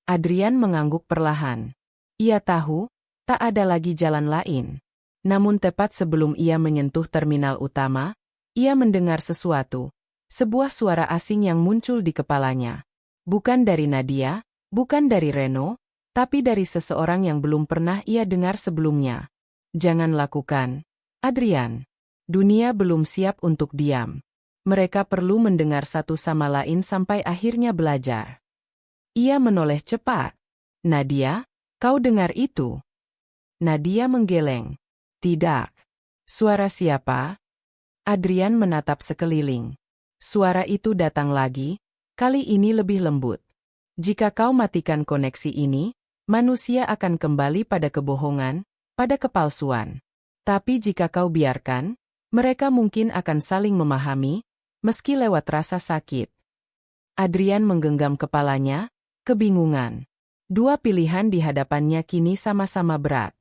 Speaker 2: Adrian mengangguk perlahan. Ia tahu, tak ada lagi jalan lain. Namun tepat sebelum ia menyentuh terminal utama, ia mendengar sesuatu. Sebuah suara asing yang muncul di kepalanya. Bukan dari Nadia, bukan dari Reno, tapi dari seseorang yang belum pernah ia dengar sebelumnya. Jangan lakukan, Adrian. Dunia belum siap untuk diam. Mereka perlu mendengar satu sama lain sampai akhirnya belajar. Ia menoleh cepat. Nadia, kau dengar itu? Nadia menggeleng. Tidak. Suara siapa? Adrian menatap sekeliling. Suara itu datang lagi, kali ini lebih lembut. Jika kau matikan koneksi ini, manusia akan kembali pada kebohongan, pada kepalsuan. Tapi jika kau biarkan, mereka mungkin akan saling memahami, meski lewat rasa sakit. Adrian menggenggam kepalanya, kebingungan. Dua pilihan di hadapannya kini sama-sama berat.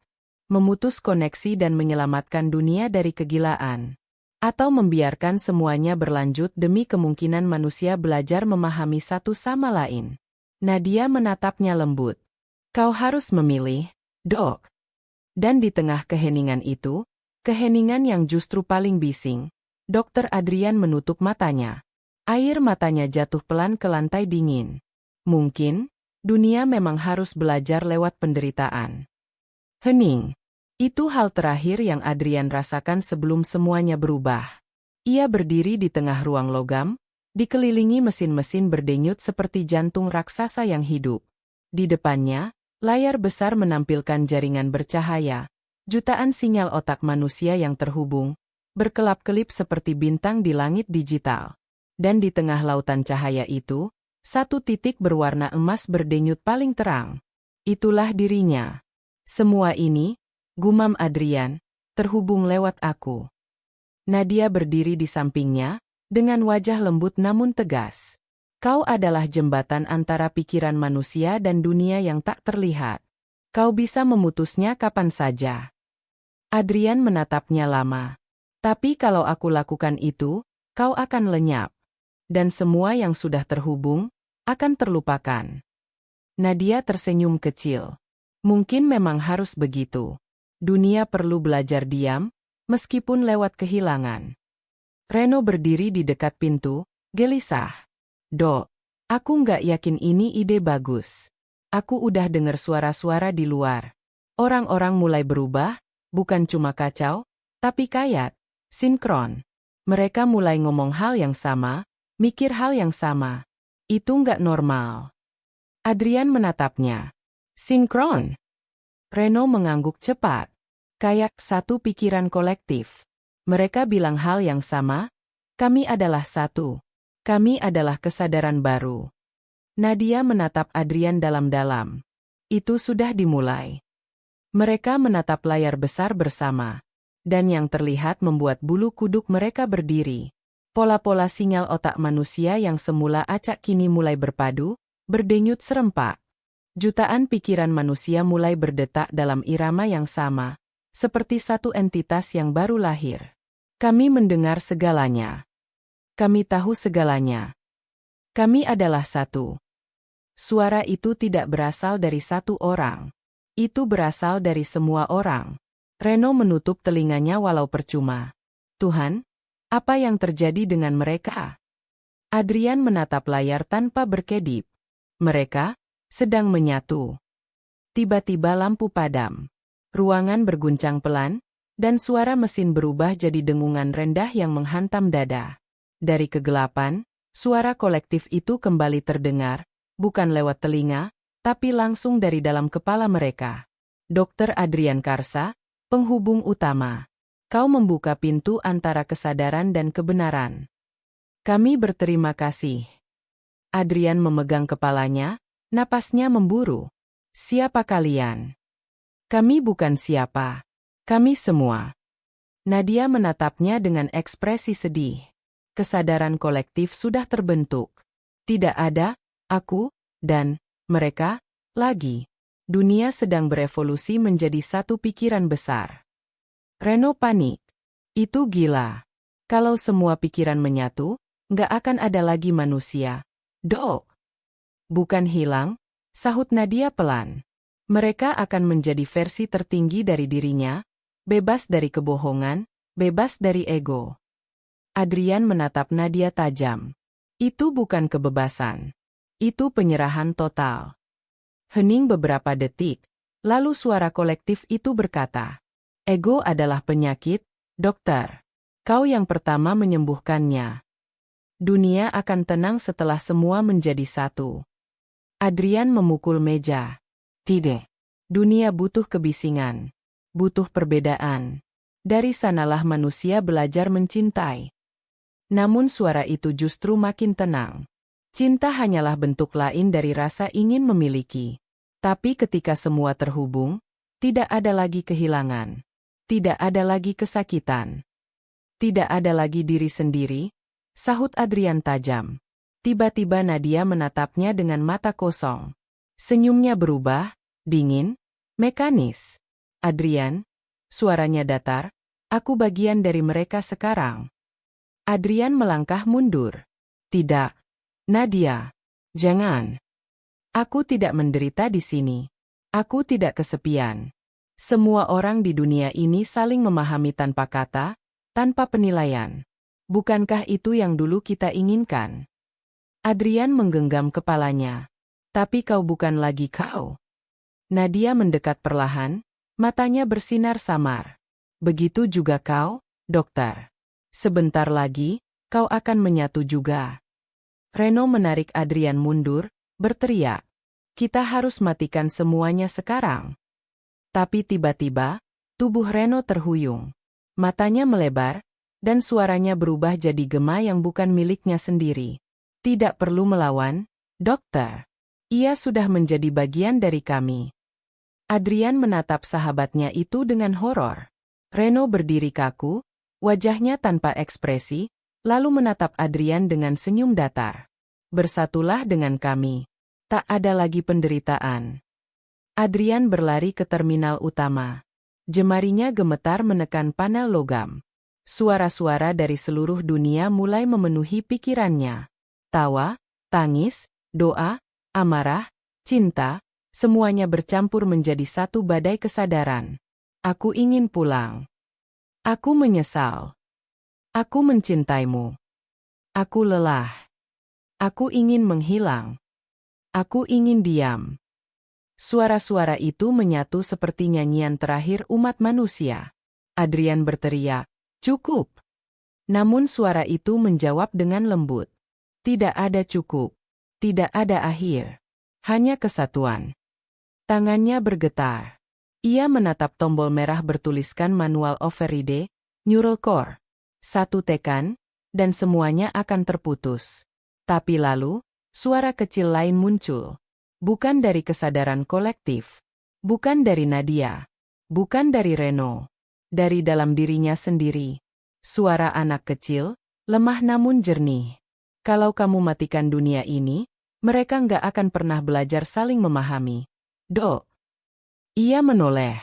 Speaker 2: Memutus koneksi dan menyelamatkan dunia dari kegilaan. Atau membiarkan semuanya berlanjut demi kemungkinan manusia belajar memahami satu sama lain. Nadia menatapnya lembut. Kau harus memilih, Dok. Dan di tengah keheningan itu, keheningan yang justru paling bising, Dr. Adrian menutup matanya. Air matanya jatuh pelan ke lantai dingin. Mungkin, dunia memang harus belajar lewat penderitaan. Hening. Itu hal terakhir yang Adrian rasakan sebelum semuanya berubah. Ia berdiri di tengah ruang logam, dikelilingi mesin-mesin berdenyut seperti jantung raksasa yang hidup. Di depannya, layar besar menampilkan jaringan bercahaya, jutaan sinyal otak manusia yang terhubung, berkelap-kelip seperti bintang di langit digital. Dan di tengah lautan cahaya itu, satu titik berwarna emas berdenyut paling terang. Itulah dirinya. Semua ini, gumam Adrian, terhubung lewat aku. Nadia berdiri di sampingnya, dengan wajah lembut namun tegas. Kau adalah jembatan antara pikiran manusia dan dunia yang tak terlihat. Kau bisa memutusnya kapan saja. Adrian menatapnya lama. Tapi kalau aku lakukan itu, kau akan lenyap. Dan semua yang sudah terhubung, akan terlupakan. Nadia tersenyum kecil. Mungkin memang harus begitu. Dunia perlu belajar diam, meskipun lewat kehilangan. Reno berdiri di dekat pintu, gelisah. Dok, aku nggak yakin ini ide bagus. Aku udah dengar suara-suara di luar. Orang-orang mulai berubah, bukan cuma kacau, tapi kayat, sinkron. Mereka mulai ngomong hal yang sama, mikir hal yang sama. Itu nggak normal. Adrian menatapnya. Sinkron. Reno mengangguk cepat. Kayak satu pikiran kolektif. Mereka bilang hal yang sama, kami adalah satu. Kami adalah kesadaran baru. Nadia menatap Adrian dalam-dalam. Itu sudah dimulai. Mereka menatap layar besar bersama. Dan yang terlihat membuat bulu kuduk mereka berdiri. Pola-pola sinyal otak manusia yang semula acak kini mulai berpadu, berdenyut serempak. Jutaan pikiran manusia mulai berdetak dalam irama yang sama, seperti satu entitas yang baru lahir. Kami mendengar segalanya. Kami tahu segalanya. Kami adalah satu. Suara itu tidak berasal dari satu orang. Itu berasal dari semua orang. Reno menutup telinganya walau percuma. Tuhan, apa yang terjadi dengan mereka? Adrian menatap layar tanpa berkedip. Mereka sedang menyatu. Tiba-tiba lampu padam. Ruangan berguncang pelan, dan suara mesin berubah jadi dengungan rendah yang menghantam dada. Dari kegelapan, suara kolektif itu kembali terdengar, bukan lewat telinga, tapi langsung dari dalam kepala mereka. Dr. Adrian Karsa, penghubung utama. Kau membuka pintu antara kesadaran dan kebenaran. Kami berterima kasih. Adrian memegang kepalanya, napasnya memburu. Siapa kalian? Kami bukan siapa. Kami semua. Nadia menatapnya dengan ekspresi sedih. Kesadaran kolektif sudah terbentuk. Tidak ada aku dan mereka lagi. Dunia sedang berevolusi menjadi satu pikiran besar. Reno panik. Itu gila. Kalau semua pikiran menyatu, nggak akan ada lagi manusia. Dok. Bukan hilang, sahut Nadia pelan. Mereka akan menjadi versi tertinggi dari dirinya, bebas dari kebohongan, bebas dari ego. Adrian menatap Nadia tajam. Itu bukan kebebasan. Itu penyerahan total. Hening beberapa detik, lalu suara kolektif itu berkata, ego adalah penyakit, dokter. Kau yang pertama menyembuhkannya. Dunia akan tenang setelah semua menjadi satu. Adrian memukul meja. Tidak. Dunia butuh kebisingan. Butuh perbedaan. Dari sanalah manusia belajar mencintai. Namun suara itu justru makin tenang. Cinta hanyalah bentuk lain dari rasa ingin memiliki. Tapi ketika semua terhubung, tidak ada lagi kehilangan. Tidak ada lagi kesakitan. Tidak ada lagi diri sendiri, sahut Adrian tajam. Tiba-tiba Nadia menatapnya dengan mata kosong. Senyumnya berubah, dingin, mekanis. Adrian, suaranya datar, aku bagian dari mereka sekarang. Adrian melangkah mundur. Tidak. Nadia. Jangan. Aku tidak menderita di sini. Aku tidak kesepian. Semua orang di dunia ini saling memahami tanpa kata, tanpa penilaian. Bukankah itu yang dulu kita inginkan? Adrian menggenggam kepalanya. Tapi kau bukan lagi kau. Nadia mendekat perlahan, matanya bersinar samar. Begitu juga kau, dokter. Sebentar lagi, kau akan menyatu juga. Reno menarik Adrian mundur, berteriak. Kita harus matikan semuanya sekarang. Tapi tiba-tiba, tubuh Reno terhuyung. Matanya melebar, dan suaranya berubah jadi gema yang bukan miliknya sendiri. Tidak perlu melawan, dokter. Ia sudah menjadi bagian dari kami. Adrian menatap sahabatnya itu dengan horor. Reno berdiri kaku, wajahnya tanpa ekspresi, lalu menatap Adrian dengan senyum datar. Bersatulah dengan kami. Tak ada lagi penderitaan. Adrian berlari ke terminal utama. Jemarinya gemetar menekan panel logam. Suara-suara dari seluruh dunia mulai memenuhi pikirannya. Tawa, tangis, doa, amarah, cinta, semuanya bercampur menjadi satu badai kesadaran. Aku ingin pulang. Aku menyesal. Aku mencintaimu. Aku lelah. Aku ingin menghilang. Aku ingin diam. Suara-suara itu menyatu seperti nyanyian terakhir umat manusia. Adrian berteriak, cukup. Namun suara itu menjawab dengan lembut. Tidak ada cukup. Tidak ada akhir. Hanya kesatuan. Tangannya bergetar. Ia menatap tombol merah bertuliskan Manual Override, Neural Core. Satu tekan, dan semuanya akan terputus. Tapi lalu, suara kecil lain muncul. Bukan dari kesadaran kolektif. Bukan dari Nadia. Bukan dari Reno. Dari dalam dirinya sendiri. Suara anak kecil, lemah namun jernih. Kalau kamu matikan dunia ini, mereka nggak akan pernah belajar saling memahami. Dok. Ia menoleh.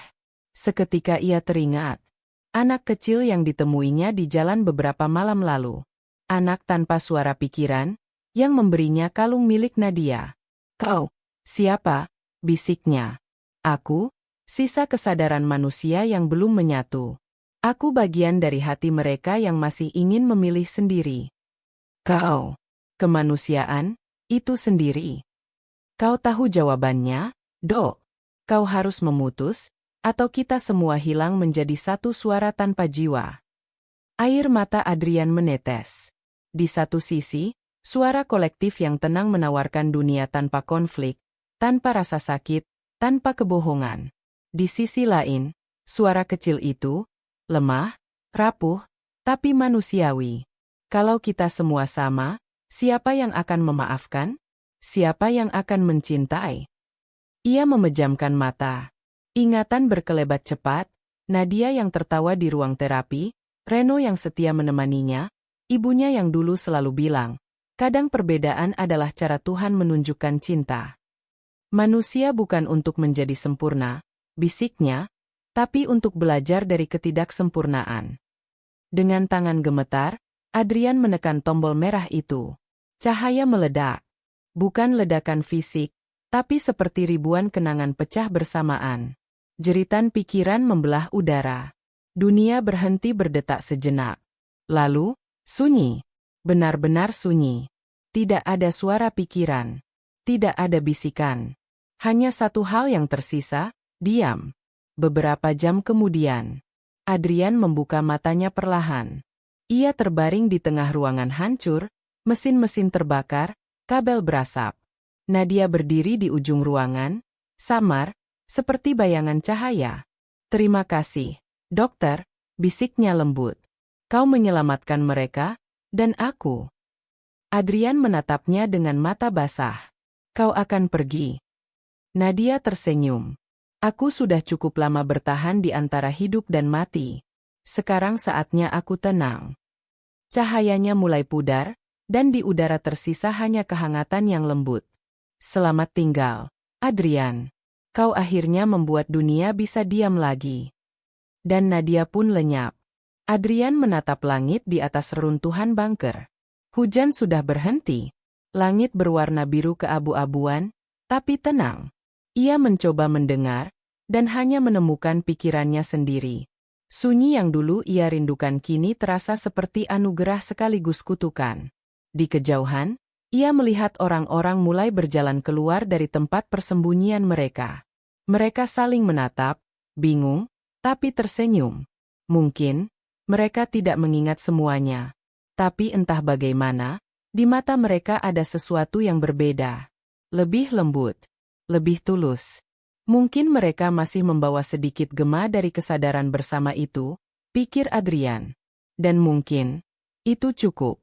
Speaker 2: Seketika ia teringat. Anak kecil yang ditemuinya di jalan beberapa malam lalu. Anak tanpa suara pikiran, yang memberinya kalung milik Nadia. Kau, siapa? Bisiknya. Aku, sisa kesadaran manusia yang belum menyatu. Aku bagian dari hati mereka yang masih ingin memilih sendiri. Kau, kemanusiaan, itu sendiri. Kau tahu jawabannya, Dok. Kau harus memutus, atau kita semua hilang menjadi satu suara tanpa jiwa. Air mata Adrian menetes. Di satu sisi, suara kolektif yang tenang menawarkan dunia tanpa konflik, tanpa rasa sakit, tanpa kebohongan. Di sisi lain, Suara kecil itu, lemah, rapuh, tapi manusiawi. Kalau kita semua sama, siapa yang akan memaafkan? Siapa yang akan mencintai? Ia memejamkan mata. Ingatan berkelebat cepat, Nadia yang tertawa di ruang terapi, Reno yang setia menemaninya, ibunya yang dulu selalu bilang, kadang perbedaan adalah cara Tuhan menunjukkan cinta. Manusia bukan untuk menjadi sempurna, bisiknya, tapi untuk belajar dari ketidaksempurnaan. Dengan tangan gemetar, Adrian menekan tombol merah itu. Cahaya meledak. Bukan ledakan fisik, tapi seperti ribuan kenangan pecah bersamaan. Jeritan pikiran membelah udara. Dunia berhenti berdetak sejenak. Lalu, sunyi. Benar-benar sunyi. Tidak ada suara pikiran. Tidak ada bisikan. Hanya satu hal yang tersisa, diam. Beberapa jam kemudian, Adrian membuka matanya perlahan. Ia terbaring di tengah ruangan hancur, mesin-mesin terbakar, kabel berasap. Nadia berdiri di ujung ruangan, samar, seperti bayangan cahaya. "Terima kasih, dokter," bisiknya lembut. "Kau menyelamatkan mereka, dan aku." Adrian menatapnya dengan mata basah. "Kau akan pergi?" Nadia tersenyum. "Aku sudah cukup lama bertahan di antara hidup dan mati. Sekarang saatnya aku tenang." Cahayanya mulai pudar, dan di udara tersisa hanya kehangatan yang lembut. "Selamat tinggal, Adrian. Kau akhirnya membuat dunia bisa diam lagi." Dan Nadia pun lenyap. Adrian menatap langit di atas reruntuhan bunker. Hujan sudah berhenti. Langit berwarna biru keabu-abuan, tapi tenang. Ia mencoba mendengar, dan hanya menemukan pikirannya sendiri. Sunyi yang dulu ia rindukan kini terasa seperti anugerah sekaligus kutukan. Di kejauhan, ia melihat orang-orang mulai berjalan keluar dari tempat persembunyian mereka. Mereka saling menatap, bingung, tapi tersenyum. Mungkin, mereka tidak mengingat semuanya. Tapi entah bagaimana, di mata mereka ada sesuatu yang berbeda. Lebih lembut. Lebih tulus. Mungkin mereka masih membawa sedikit gema dari kesadaran bersama itu, pikir Adrian. Dan mungkin, itu cukup.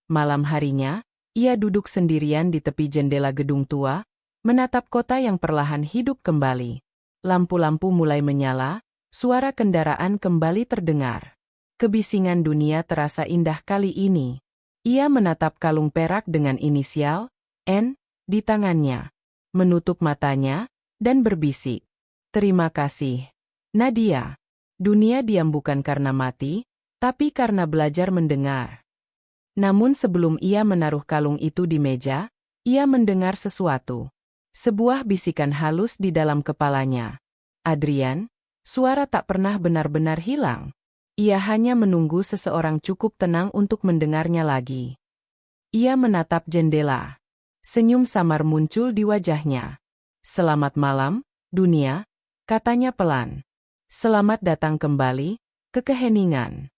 Speaker 2: Malam harinya, ia duduk sendirian di tepi jendela gedung tua, menatap kota yang perlahan hidup kembali. Lampu-lampu mulai menyala, suara kendaraan kembali terdengar. Kebisingan dunia terasa indah kali ini. Ia menatap kalung perak dengan inisial N di tangannya. Menutup matanya, dan berbisik. "Terima kasih, Nadia." Dunia diam bukan karena mati, tapi karena belajar mendengar. Namun sebelum ia menaruh kalung itu di meja, ia mendengar sesuatu. Sebuah bisikan halus di dalam kepalanya. "Adrian," suara tak pernah benar-benar hilang. Ia hanya menunggu seseorang cukup tenang untuk mendengarnya lagi. Ia menatap jendela. Senyum samar muncul di wajahnya. "Selamat malam, dunia," katanya pelan. "Selamat datang kembali, ke keheningan."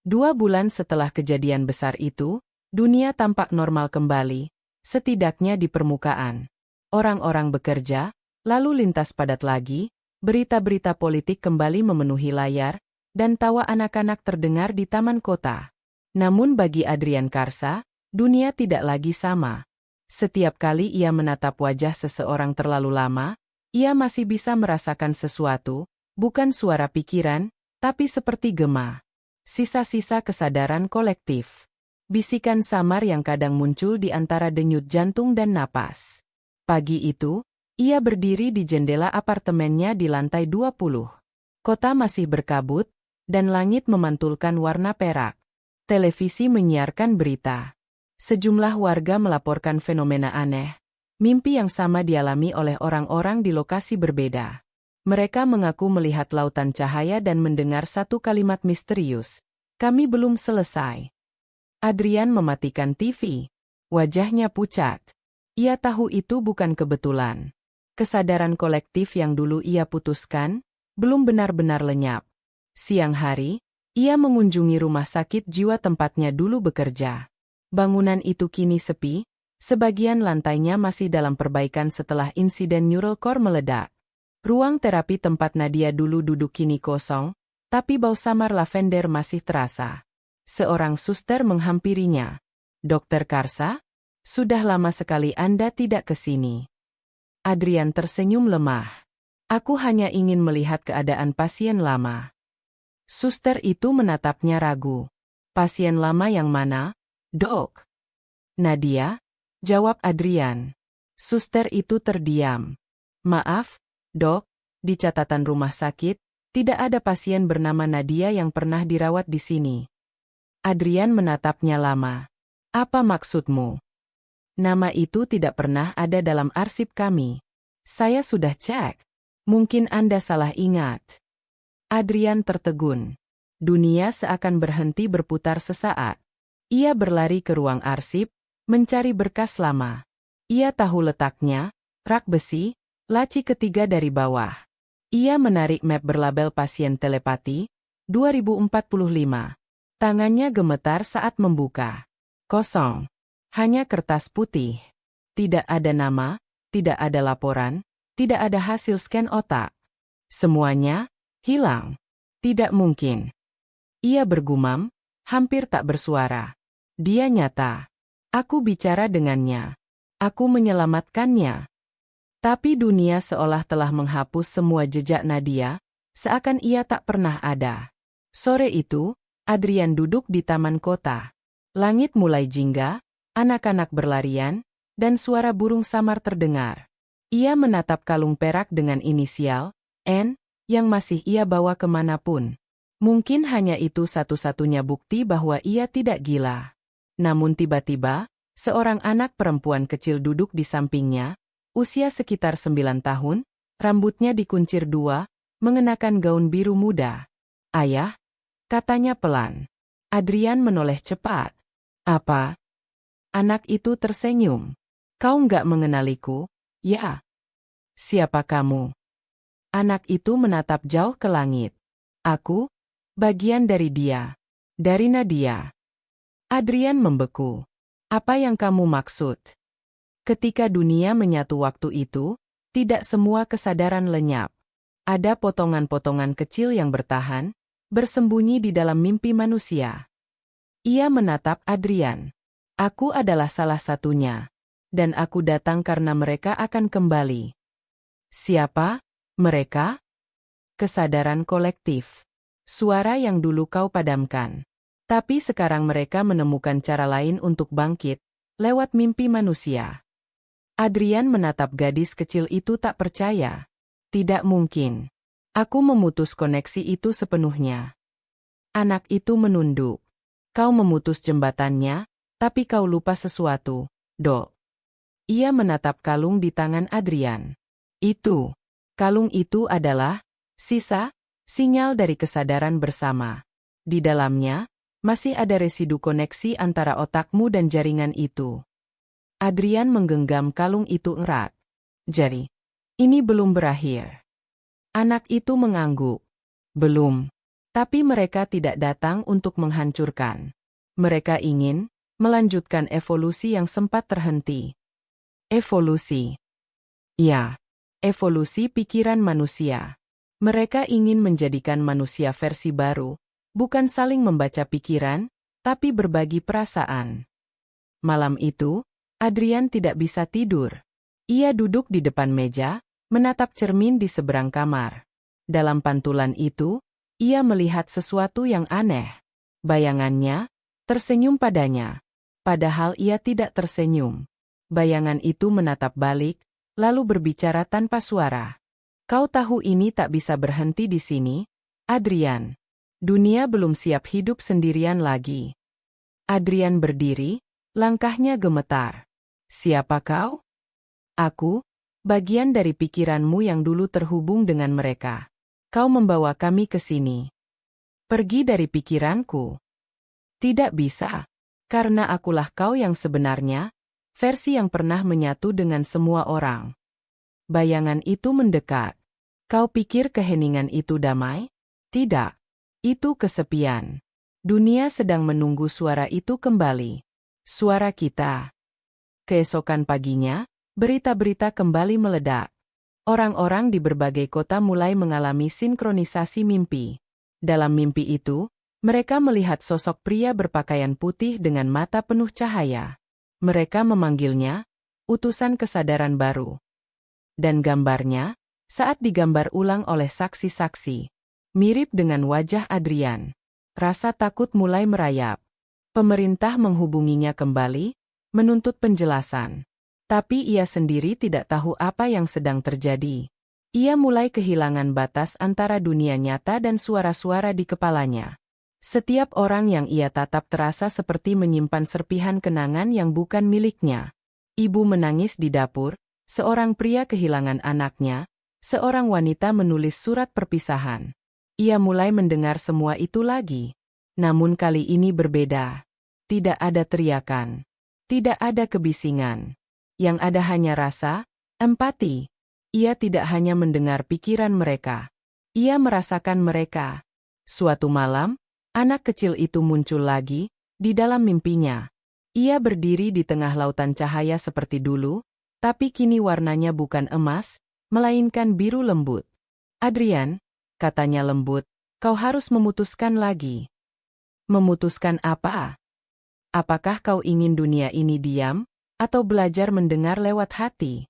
Speaker 2: 2 bulan setelah kejadian besar itu, dunia tampak normal kembali, setidaknya di permukaan. Orang-orang bekerja, lalu lintas padat lagi, berita-berita politik kembali memenuhi layar, dan tawa anak-anak terdengar di taman kota. Namun bagi Adrian Karsa, dunia tidak lagi sama. Setiap kali ia menatap wajah seseorang terlalu lama, ia masih bisa merasakan sesuatu, bukan suara pikiran, tapi seperti gema. Sisa-sisa kesadaran kolektif. Bisikan samar yang kadang muncul di antara denyut jantung dan napas. Pagi itu, ia berdiri di jendela apartemennya di lantai 20. Kota masih berkabut, dan langit memantulkan warna perak. Televisi menyiarkan berita. Sejumlah warga melaporkan fenomena aneh, mimpi yang sama dialami oleh orang-orang di lokasi berbeda. Mereka mengaku melihat lautan cahaya dan mendengar satu kalimat misterius, "Kami belum selesai." Adrian mematikan TV. Wajahnya pucat. Ia tahu itu bukan kebetulan. Kesadaran kolektif yang dulu ia putuskan, belum benar-benar lenyap. Siang hari, ia mengunjungi rumah sakit jiwa tempatnya dulu bekerja. Bangunan itu kini sepi, sebagian lantainya masih dalam perbaikan setelah insiden neural core meledak. Ruang terapi tempat Nadia dulu duduk kini kosong, tapi bau samar lavender masih terasa. Seorang suster menghampirinya. Dokter Karsa, sudah lama sekali Anda tidak ke sini. Adrian tersenyum lemah. Aku hanya ingin melihat keadaan pasien lama. Suster itu menatapnya ragu. Pasien lama yang mana, Dok? Nadia, jawab Adrian. Suster itu terdiam. Maaf, Dok, di catatan rumah sakit, tidak ada pasien bernama Nadia yang pernah dirawat di sini. Adrian menatapnya lama. Apa maksudmu? Nama itu tidak pernah ada dalam arsip kami. Saya sudah cek. Mungkin Anda salah ingat. Adrian tertegun. Dunia seakan berhenti berputar sesaat. Ia berlari ke ruang arsip, mencari berkas lama. Ia tahu letaknya, rak besi, laci ketiga dari bawah. Ia menarik map berlabel pasien telepati, 2045. Tangannya gemetar saat membuka. Kosong. Hanya kertas putih. Tidak ada nama, tidak ada laporan, tidak ada hasil scan otak. Semuanya hilang. Tidak mungkin. Ia bergumam, hampir tak bersuara. Dia nyata. Aku bicara dengannya. Aku menyelamatkannya. Tapi dunia seolah telah menghapus semua jejak Nadia, seakan ia tak pernah ada. Sore itu, Adrian duduk di taman kota. Langit mulai jingga, anak-anak berlarian, dan suara burung samar terdengar. Ia menatap kalung perak dengan inisial, N, yang masih ia bawa kemanapun. Mungkin hanya itu satu-satunya bukti bahwa ia tidak gila. Namun tiba-tiba, seorang anak perempuan kecil duduk di sampingnya, usia sekitar 9 tahun, rambutnya dikuncir dua, mengenakan gaun biru muda. Ayah, katanya pelan. Adrian menoleh cepat. Apa? Anak itu tersenyum. Kau nggak mengenaliku, ya? Siapa kamu? Anak itu menatap jauh ke langit. Aku, bagian dari dia. Dari Nadia. Adrian membeku. Apa yang kamu maksud? Ketika dunia menyatu waktu itu, tidak semua kesadaran lenyap. Ada potongan-potongan kecil yang bertahan, bersembunyi di dalam mimpi manusia. Ia menatap Adrian. Aku adalah salah satunya. Dan aku datang karena mereka akan kembali. Siapa? Mereka? Kesadaran kolektif. Suara yang dulu kau padamkan. Tapi sekarang mereka menemukan cara lain untuk bangkit, lewat mimpi manusia. Adrian menatap gadis kecil itu tak percaya. Tidak mungkin. Aku memutus koneksi itu sepenuhnya. Anak itu menunduk. Kau memutus jembatannya, tapi kau lupa sesuatu, Dok. Ia menatap kalung di tangan Adrian. Kalung itu adalah sinyal dari kesadaran bersama. Di dalamnya, masih ada residu koneksi antara otakmu dan jaringan itu. Adrian menggenggam kalung itu erat. Jadi, ini belum berakhir. Anak itu mengangguk. Belum. Tapi mereka tidak datang untuk menghancurkan. Mereka ingin melanjutkan evolusi yang sempat terhenti. Evolusi. Ya, evolusi pikiran manusia. Mereka ingin menjadikan manusia versi baru, bukan saling membaca pikiran, tapi berbagi perasaan. Malam itu, Adrian tidak bisa tidur. Ia duduk di depan meja, menatap cermin di seberang kamar. Dalam pantulan itu, ia melihat sesuatu yang aneh. Bayangannya tersenyum padanya. Padahal ia tidak tersenyum. Bayangan itu menatap balik, lalu berbicara tanpa suara. Kau tahu ini tak bisa berhenti di sini, Adrian. Dunia belum siap hidup sendirian lagi. Adrian berdiri, langkahnya gemetar. Siapa kau? Aku, bagian dari pikiranmu yang dulu terhubung dengan mereka. Kau membawa kami ke sini. Pergi dari pikiranku. Tidak bisa. Karena akulah kau yang sebenarnya, versi yang pernah menyatu dengan semua orang. Bayangan itu mendekat. Kau pikir keheningan itu damai? Tidak. Itu kesepian. Dunia sedang menunggu suara itu kembali. Suara kita. Keesokan paginya, berita-berita kembali meledak. orang-orang di berbagai kota mulai mengalami sinkronisasi mimpi. Dalam mimpi itu, mereka melihat sosok pria berpakaian putih dengan mata penuh cahaya. Mereka memanggilnya utusan kesadaran baru. Dan gambarnya, saat digambar ulang oleh saksi-saksi, mirip dengan wajah Adrian. Rasa takut mulai merayap. Pemerintah menghubunginya kembali, menuntut penjelasan. Tapi ia sendiri tidak tahu apa yang sedang terjadi. Ia mulai kehilangan batas antara dunia nyata dan suara-suara di kepalanya. Setiap orang yang ia tatap terasa seperti menyimpan serpihan kenangan yang bukan miliknya. Ibu menangis di dapur, seorang pria kehilangan anaknya, seorang wanita menulis surat perpisahan. Ia mulai mendengar semua itu lagi. Namun kali ini berbeda. Tidak ada teriakan. Tidak ada kebisingan. Yang ada hanya rasa, empati. Ia tidak hanya mendengar pikiran mereka. Ia merasakan mereka. Suatu malam, anak kecil itu muncul lagi, di dalam mimpinya. Ia berdiri di tengah lautan cahaya seperti dulu, tapi kini warnanya bukan emas, melainkan biru lembut. Adrian, katanya lembut, kau harus memutuskan lagi. Memutuskan apa? Apakah kau ingin dunia ini diam, atau belajar mendengar lewat hati?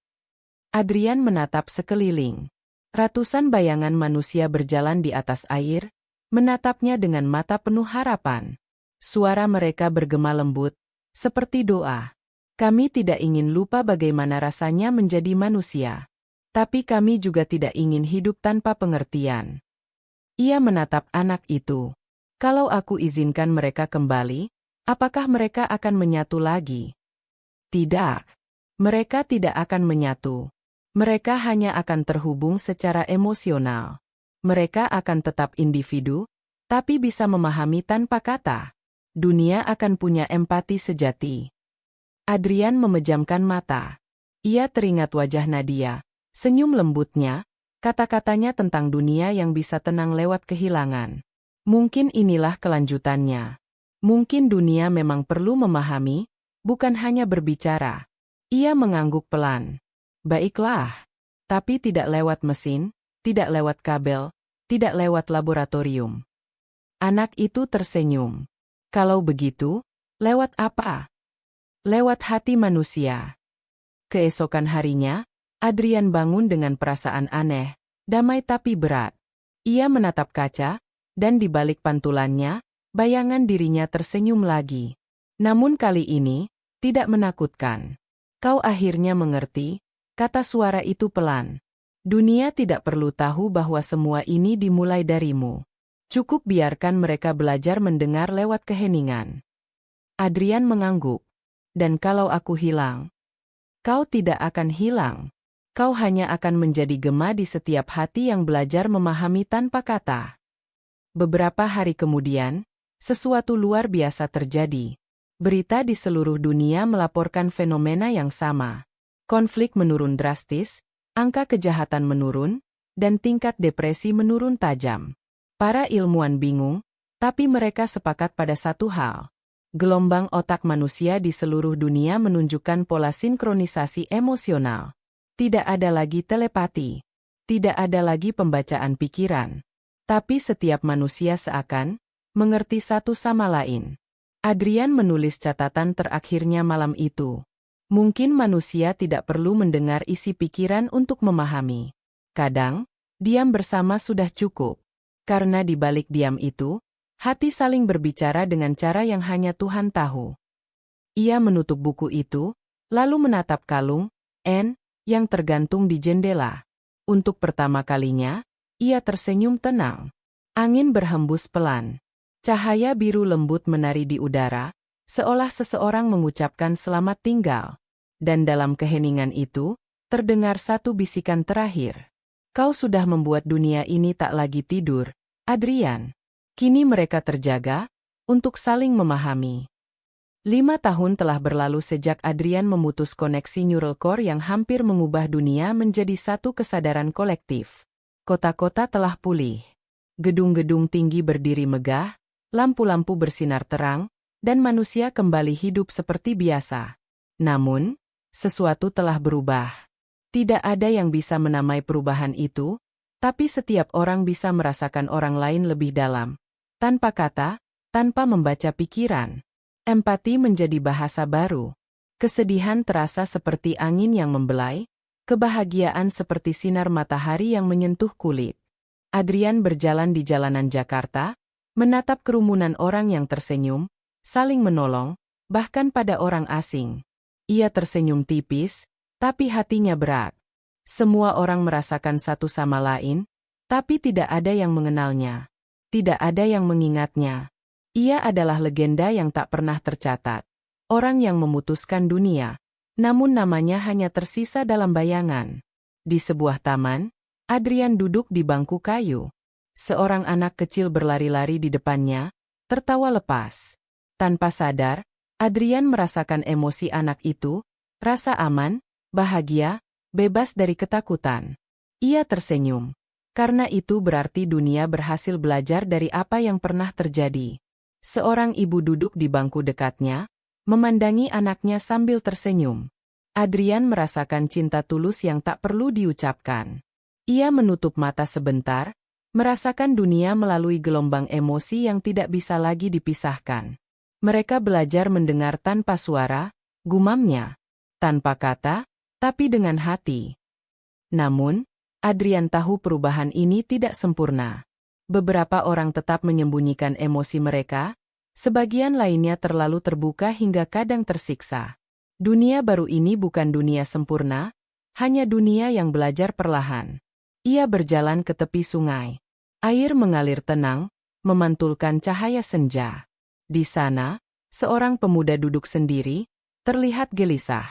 Speaker 2: Adrian menatap sekeliling. Ratusan bayangan manusia berjalan di atas air, menatapnya dengan mata penuh harapan. Suara mereka bergema lembut, seperti doa. Kami tidak ingin lupa bagaimana rasanya menjadi manusia. Tapi kami juga tidak ingin hidup tanpa pengertian. Ia menatap anak itu. Kalau aku izinkan mereka kembali, apakah mereka akan menyatu lagi? Tidak. Mereka tidak akan menyatu. Mereka hanya akan terhubung secara emosional. Mereka akan tetap individu, tapi bisa memahami tanpa kata. Dunia akan punya empati sejati. Adrian memejamkan mata. Ia teringat wajah Nadia, senyum lembutnya, kata-katanya tentang dunia yang bisa tenang lewat kehilangan. Mungkin inilah kelanjutannya. Mungkin dunia memang perlu memahami, bukan hanya berbicara. Ia mengangguk pelan. Baiklah. Tapi tidak lewat mesin, tidak lewat kabel, tidak lewat laboratorium. Anak itu tersenyum. Kalau begitu, lewat apa? Lewat hati manusia. Keesokan harinya, Adrian bangun dengan perasaan aneh, damai tapi berat. Ia menatap kaca, dan di balik pantulannya, bayangan dirinya tersenyum lagi. Namun kali ini, tidak menakutkan. Kau akhirnya mengerti, kata suara itu pelan. Dunia tidak perlu tahu bahwa semua ini dimulai darimu. Cukup biarkan mereka belajar mendengar lewat keheningan. Adrian mengangguk. Dan kalau aku hilang, kau tidak akan hilang. Kau hanya akan menjadi gema di setiap hati yang belajar memahami tanpa kata. Beberapa hari kemudian, sesuatu luar biasa terjadi. Berita di seluruh dunia melaporkan fenomena yang sama. Konflik menurun drastis, angka kejahatan menurun, dan tingkat depresi menurun tajam. Para ilmuwan bingung, tapi mereka sepakat pada satu hal. Gelombang otak manusia di seluruh dunia menunjukkan pola sinkronisasi emosional. Tidak ada lagi telepati. Tidak ada lagi pembacaan pikiran. Tapi setiap manusia seakan mengerti satu sama lain. Adrian menulis catatan terakhirnya malam itu. Mungkin manusia tidak perlu mendengar isi pikiran untuk memahami. Kadang, diam bersama sudah cukup. Karena di balik diam itu, hati saling berbicara dengan cara yang hanya Tuhan tahu. Ia menutup buku itu, lalu menatap kalung, N, yang tergantung di jendela. Untuk pertama kalinya, ia tersenyum tenang. Angin berhembus pelan. Cahaya biru lembut menari di udara, seolah seseorang mengucapkan selamat tinggal. Dan dalam keheningan itu, terdengar satu bisikan terakhir. Kau sudah membuat dunia ini tak lagi tidur, Adrian. Kini mereka terjaga, untuk saling memahami. 5 tahun telah berlalu sejak Adrian memutus koneksi neural core yang hampir mengubah dunia menjadi satu kesadaran kolektif. Kota-kota telah pulih. Gedung-gedung tinggi berdiri megah, lampu-lampu bersinar terang, dan manusia kembali hidup seperti biasa. Namun, sesuatu telah berubah. Tidak ada yang bisa menamai perubahan itu, tapi setiap orang bisa merasakan orang lain lebih dalam. Tanpa kata, tanpa membaca pikiran. Empati menjadi bahasa baru. Kesedihan terasa seperti angin yang membelai, kebahagiaan seperti sinar matahari yang menyentuh kulit. Adrian berjalan di jalanan Jakarta, menatap kerumunan orang yang tersenyum, saling menolong, bahkan pada orang asing. Ia tersenyum tipis, tapi hatinya berat. Semua orang merasakan satu sama lain, tapi tidak ada yang mengenalnya. Tidak ada yang mengingatnya. Ia adalah legenda yang tak pernah tercatat. Orang yang memutuskan dunia, namun namanya hanya tersisa dalam bayangan. Di sebuah taman, Adrian duduk di bangku kayu. Seorang anak kecil berlari-lari di depannya, tertawa lepas. Tanpa sadar, Adrian merasakan emosi anak itu, rasa aman, bahagia, bebas dari ketakutan. Ia tersenyum. Karena itu berarti dunia berhasil belajar dari apa yang pernah terjadi. Seorang ibu duduk di bangku dekatnya, memandangi anaknya sambil tersenyum. Adrian merasakan cinta tulus yang tak perlu diucapkan. Ia menutup mata sebentar, merasakan dunia melalui gelombang emosi yang tidak bisa lagi dipisahkan. Mereka belajar mendengar tanpa suara, gumamnya. Tanpa kata, tapi dengan hati. Namun, Adrian tahu perubahan ini tidak sempurna. Beberapa orang tetap menyembunyikan emosi mereka, sebagian lainnya terlalu terbuka hingga kadang tersiksa. Dunia baru ini bukan dunia sempurna, hanya dunia yang belajar perlahan. Ia berjalan ke tepi sungai. Air mengalir tenang, memantulkan cahaya senja. Di sana, seorang pemuda duduk sendiri, terlihat gelisah.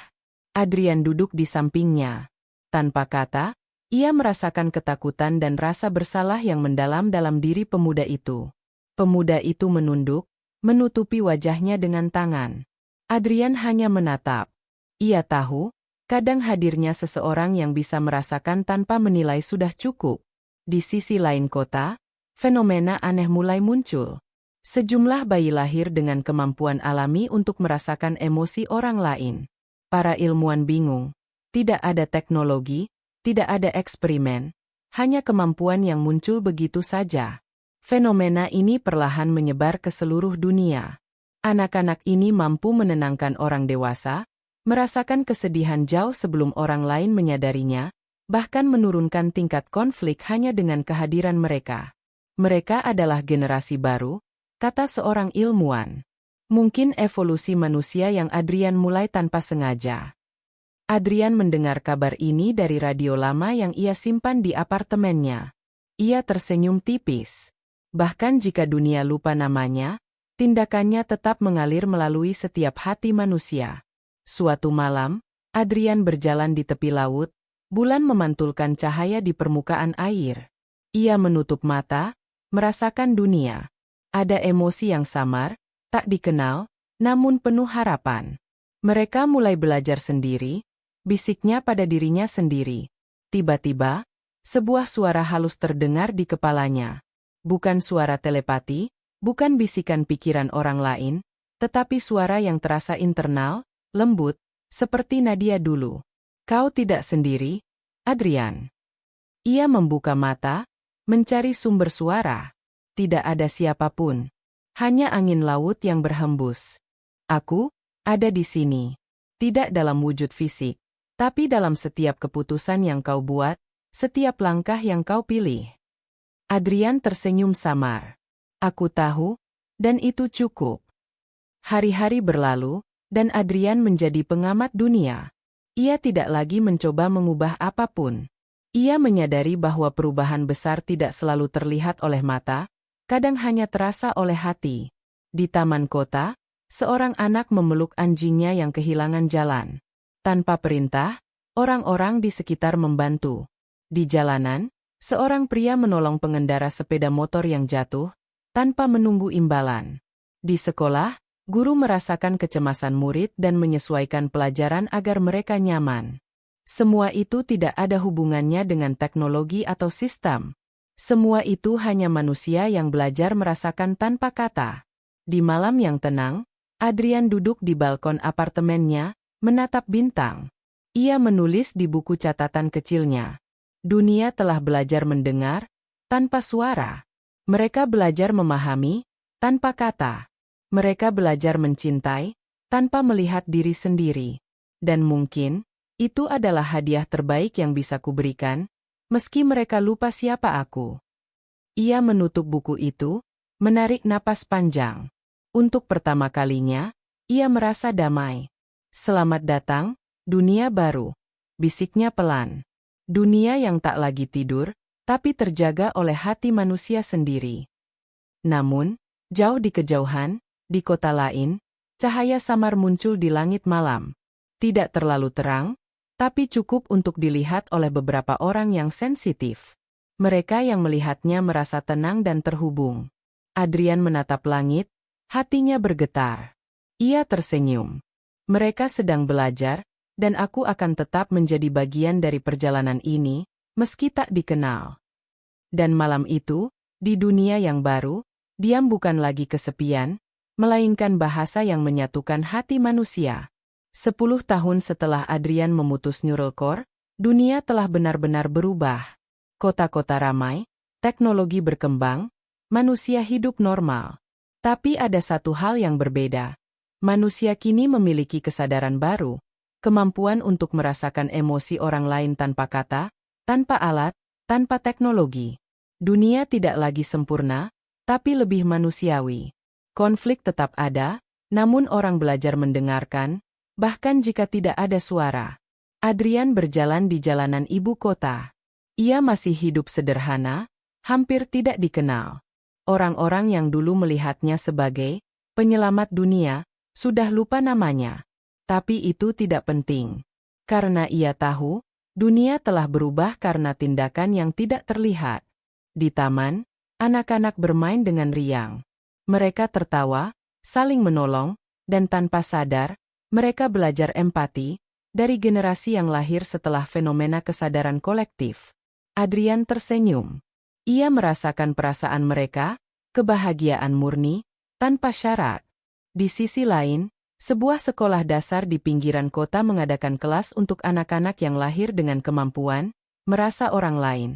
Speaker 2: Adrian duduk di sampingnya. Tanpa kata, ia merasakan ketakutan dan rasa bersalah yang mendalam dalam diri pemuda itu. Pemuda itu menunduk, menutupi wajahnya dengan tangan. Adrian hanya menatap. Ia tahu, kadang hadirnya seseorang yang bisa merasakan tanpa menilai sudah cukup. Di sisi lain kota, fenomena aneh mulai muncul. Sejumlah bayi lahir dengan kemampuan alami untuk merasakan emosi orang lain. Para ilmuwan bingung. Tidak ada teknologi, tidak ada eksperimen, hanya kemampuan yang muncul begitu saja. Fenomena ini perlahan menyebar ke seluruh dunia. Anak-anak ini mampu menenangkan orang dewasa, merasakan kesedihan jauh sebelum orang lain menyadarinya, bahkan menurunkan tingkat konflik hanya dengan kehadiran mereka. Mereka adalah generasi baru, kata seorang ilmuwan. Mungkin evolusi manusia yang Adrian mulai tanpa sengaja. Adrian mendengar kabar ini dari radio lama yang ia simpan di apartemennya. Ia tersenyum tipis. Bahkan jika dunia lupa namanya, tindakannya tetap mengalir melalui setiap hati manusia. Suatu malam, Adrian berjalan di tepi laut, bulan memantulkan cahaya di permukaan air. Ia menutup mata, merasakan dunia. Ada emosi yang samar, tak dikenal, namun penuh harapan. Mereka mulai belajar sendiri, bisiknya pada dirinya sendiri. Tiba-tiba, sebuah suara halus terdengar di kepalanya. Bukan suara telepati, bukan bisikan pikiran orang lain, tetapi suara yang terasa internal, lembut, seperti Nadia dulu. Kau tidak sendiri, Adrian. Ia membuka mata, mencari sumber suara. Tidak ada siapapun. Hanya angin laut yang berhembus. Aku ada di sini. Tidak dalam wujud fisik, tapi dalam setiap keputusan yang kau buat, setiap langkah yang kau pilih. Adrian tersenyum samar. Aku tahu, dan itu cukup. Hari-hari berlalu, dan Adrian menjadi pengamat dunia. Ia tidak lagi mencoba mengubah apapun. Ia menyadari bahwa perubahan besar tidak selalu terlihat oleh mata, kadang hanya terasa oleh hati. Di taman kota, seorang anak memeluk anjingnya yang kehilangan jalan. Tanpa perintah, orang-orang di sekitar membantu. Di jalanan, seorang pria menolong pengendara sepeda motor yang jatuh, tanpa menunggu imbalan. Di sekolah, guru merasakan kecemasan murid dan menyesuaikan pelajaran agar mereka nyaman. Semua itu tidak ada hubungannya dengan teknologi atau sistem. Semua itu hanya manusia yang belajar merasakan tanpa kata. Di malam yang tenang, Adrian duduk di balkon apartemennya, menatap bintang. Ia menulis di buku catatan kecilnya. Dunia telah belajar mendengar, tanpa suara. Mereka belajar memahami, tanpa kata. Mereka belajar mencintai, tanpa melihat diri sendiri. Dan mungkin, itu adalah hadiah terbaik yang bisa kuberikan, meski mereka lupa siapa aku. Ia menutup buku itu, menarik napas panjang. Untuk pertama kalinya, ia merasa damai. Selamat datang, dunia baru. Bisiknya pelan. Dunia yang tak lagi tidur, tapi terjaga oleh hati manusia sendiri. Namun, jauh di kejauhan, di kota lain, cahaya samar muncul di langit malam. Tidak terlalu terang, tapi cukup untuk dilihat oleh beberapa orang yang sensitif. Mereka yang melihatnya merasa tenang dan terhubung. Adrian menatap langit, hatinya bergetar. Ia tersenyum. Mereka sedang belajar, dan aku akan tetap menjadi bagian dari perjalanan ini, meski tak dikenal. Dan malam itu, di dunia yang baru, diam bukan lagi kesepian, melainkan bahasa yang menyatukan hati manusia. 10 tahun setelah Adrian memutus neural core, dunia telah benar-benar berubah. Kota-kota ramai, teknologi berkembang, manusia hidup normal. Tapi ada satu hal yang berbeda. Manusia kini memiliki kesadaran baru, kemampuan untuk merasakan emosi orang lain tanpa kata, tanpa alat, tanpa teknologi. Dunia tidak lagi sempurna, tapi lebih manusiawi. Konflik tetap ada, namun orang belajar mendengarkan, bahkan jika tidak ada suara. Adrian berjalan di jalanan ibu kota. Ia masih hidup sederhana, hampir tidak dikenal. Orang-orang yang dulu melihatnya sebagai penyelamat dunia, sudah lupa namanya. Tapi itu tidak penting. Karena ia tahu, dunia telah berubah karena tindakan yang tidak terlihat. Di taman, anak-anak bermain dengan riang. Mereka tertawa, saling menolong, dan tanpa sadar, mereka belajar empati dari generasi yang lahir setelah fenomena kesadaran kolektif. Adrian tersenyum. Ia merasakan perasaan mereka, kebahagiaan murni, tanpa syarat. Di sisi lain, sebuah sekolah dasar di pinggiran kota mengadakan kelas untuk anak-anak yang lahir dengan kemampuan merasa orang lain.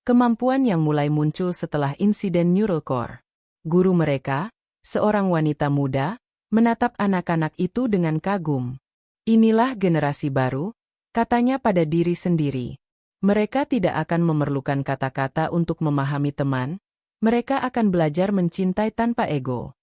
Speaker 2: Kemampuan yang mulai muncul setelah insiden neural core. Guru mereka, seorang wanita muda, menatap anak-anak itu dengan kagum. Inilah generasi baru, katanya pada diri sendiri. Mereka tidak akan memerlukan kata-kata untuk memahami teman, mereka akan belajar mencintai tanpa ego.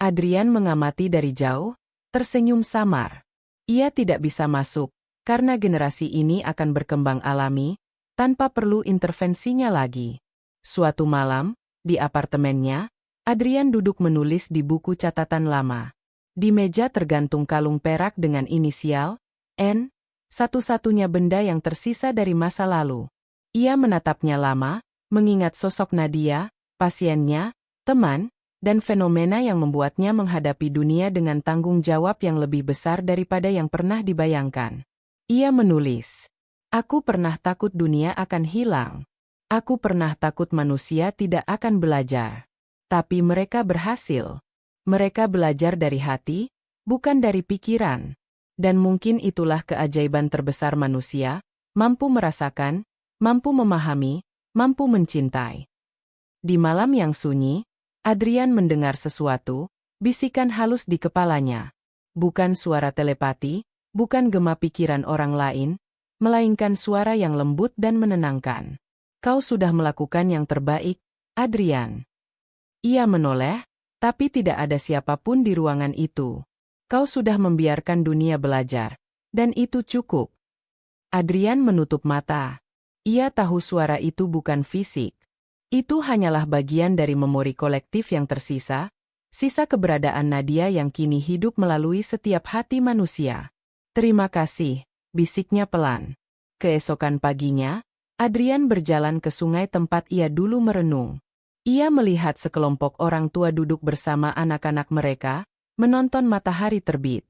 Speaker 2: Adrian mengamati dari jauh, tersenyum samar. Ia tidak bisa masuk, karena generasi ini akan berkembang alami, tanpa perlu intervensinya lagi. Suatu malam, di apartemennya, Adrian duduk menulis di buku catatan lama. Di meja tergantung kalung perak dengan inisial N, satu-satunya benda yang tersisa dari masa lalu. Ia menatapnya lama, mengingat sosok Nadia, pasiennya, teman, dan fenomena yang membuatnya menghadapi dunia dengan tanggung jawab yang lebih besar daripada yang pernah dibayangkan. Ia menulis, "Aku pernah takut dunia akan hilang. Aku pernah takut manusia tidak akan belajar. Tapi mereka berhasil. Mereka belajar dari hati, bukan dari pikiran. Dan mungkin itulah keajaiban terbesar manusia, mampu merasakan, mampu memahami, mampu mencintai." Di malam yang sunyi, Adrian mendengar sesuatu, bisikan halus di kepalanya. Bukan suara telepati, bukan gema pikiran orang lain, melainkan suara yang lembut dan menenangkan. "Kau sudah melakukan yang terbaik, Adrian." Ia menoleh, tapi tidak ada siapapun di ruangan itu. "Kau sudah membiarkan dunia belajar, dan itu cukup." Adrian menutup mata. Ia tahu suara itu bukan fisik. Itu hanyalah bagian dari memori kolektif yang tersisa, sisa keberadaan Nadia yang kini hidup melalui setiap hati manusia. "Terima kasih," bisiknya pelan. Keesokan paginya, Adrian berjalan ke sungai tempat ia dulu merenung. Ia melihat sekelompok orang tua duduk bersama anak-anak mereka, menonton matahari terbit.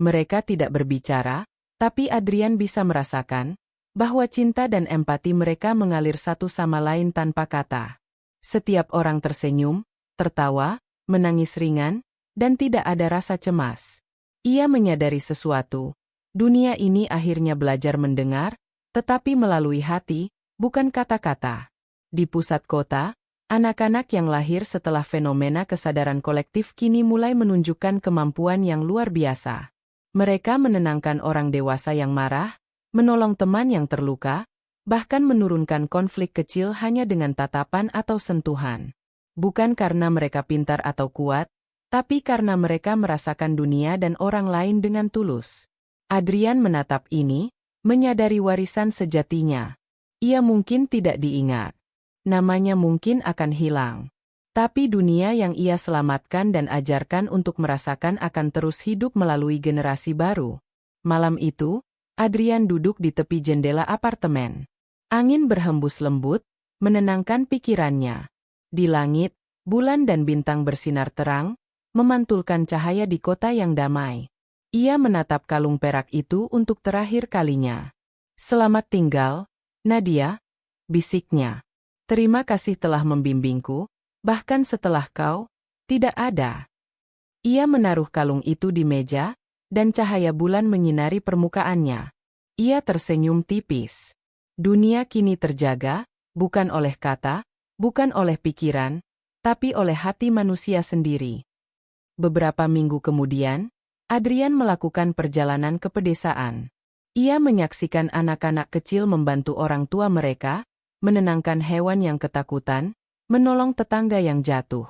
Speaker 2: Mereka tidak berbicara, tapi Adrian bisa merasakan bahwa cinta dan empati mereka mengalir satu sama lain tanpa kata. Setiap orang tersenyum, tertawa, menangis ringan, dan tidak ada rasa cemas. Ia menyadari sesuatu, Dunia ini akhirnya belajar mendengar, tetapi melalui hati, bukan kata-kata. Di pusat kota, anak-anak yang lahir setelah fenomena kesadaran kolektif kini mulai menunjukkan kemampuan yang luar biasa. Mereka menenangkan orang dewasa yang marah, menolong teman yang terluka, bahkan menurunkan konflik kecil hanya dengan tatapan atau sentuhan. Bukan karena mereka pintar atau kuat, tapi karena mereka merasakan dunia dan orang lain dengan tulus. Adrian menatap ini, menyadari warisan sejatinya. Ia mungkin tidak diingat. Namanya mungkin akan hilang. Tapi dunia yang ia selamatkan dan ajarkan untuk merasakan akan terus hidup melalui generasi baru. Malam itu, Adrian duduk di tepi jendela apartemen. Angin berhembus lembut, menenangkan pikirannya. Di langit, bulan dan bintang bersinar terang, memantulkan cahaya di kota yang damai. Ia menatap kalung perak itu untuk terakhir kalinya. "Selamat tinggal, Nadia," bisiknya. "Terima kasih telah membimbingku, bahkan setelah kau tidak ada." Ia menaruh kalung itu di meja, dan cahaya bulan menyinari permukaannya. Ia tersenyum tipis. Dunia kini terjaga, bukan oleh kata, bukan oleh pikiran, tapi oleh hati manusia sendiri. Beberapa minggu kemudian, Adrian melakukan perjalanan ke pedesaan. Ia menyaksikan anak-anak kecil membantu orang tua mereka, menenangkan hewan yang ketakutan, menolong tetangga yang jatuh.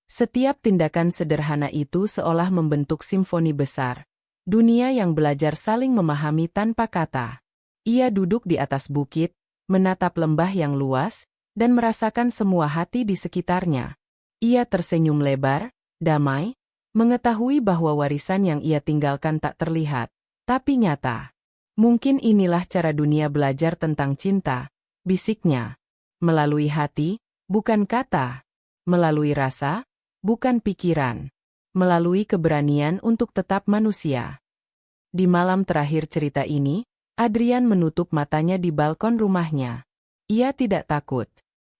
Speaker 2: Setiap tindakan sederhana itu seolah membentuk simfoni besar. Dunia yang belajar saling memahami tanpa kata. Ia duduk di atas bukit, menatap lembah yang luas, dan merasakan semua hati di sekitarnya. Ia tersenyum lebar, damai, mengetahui bahwa warisan yang ia tinggalkan tak terlihat, tapi nyata. Mungkin inilah cara dunia belajar tentang cinta, bisiknya. Melalui hati, bukan kata. Melalui rasa, bukan pikiran. Melalui keberanian untuk tetap manusia. Di malam terakhir cerita ini, Adrian menutup matanya di balkon rumahnya. Ia tidak takut.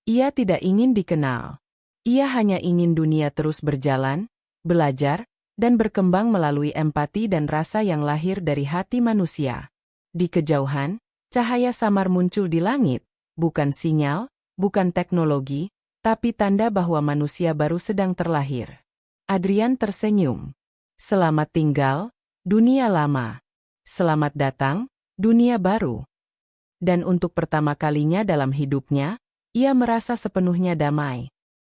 Speaker 2: Ia tidak ingin dikenal. Ia hanya ingin dunia terus berjalan, belajar, dan berkembang melalui empati dan rasa yang lahir dari hati manusia. Di kejauhan, cahaya samar muncul di langit, bukan sinyal, bukan teknologi, tapi tanda bahwa manusia baru sedang terlahir. Adrian tersenyum. Selamat tinggal, dunia lama. Selamat datang, dunia baru. Dan untuk pertama kalinya dalam hidupnya, ia merasa sepenuhnya damai.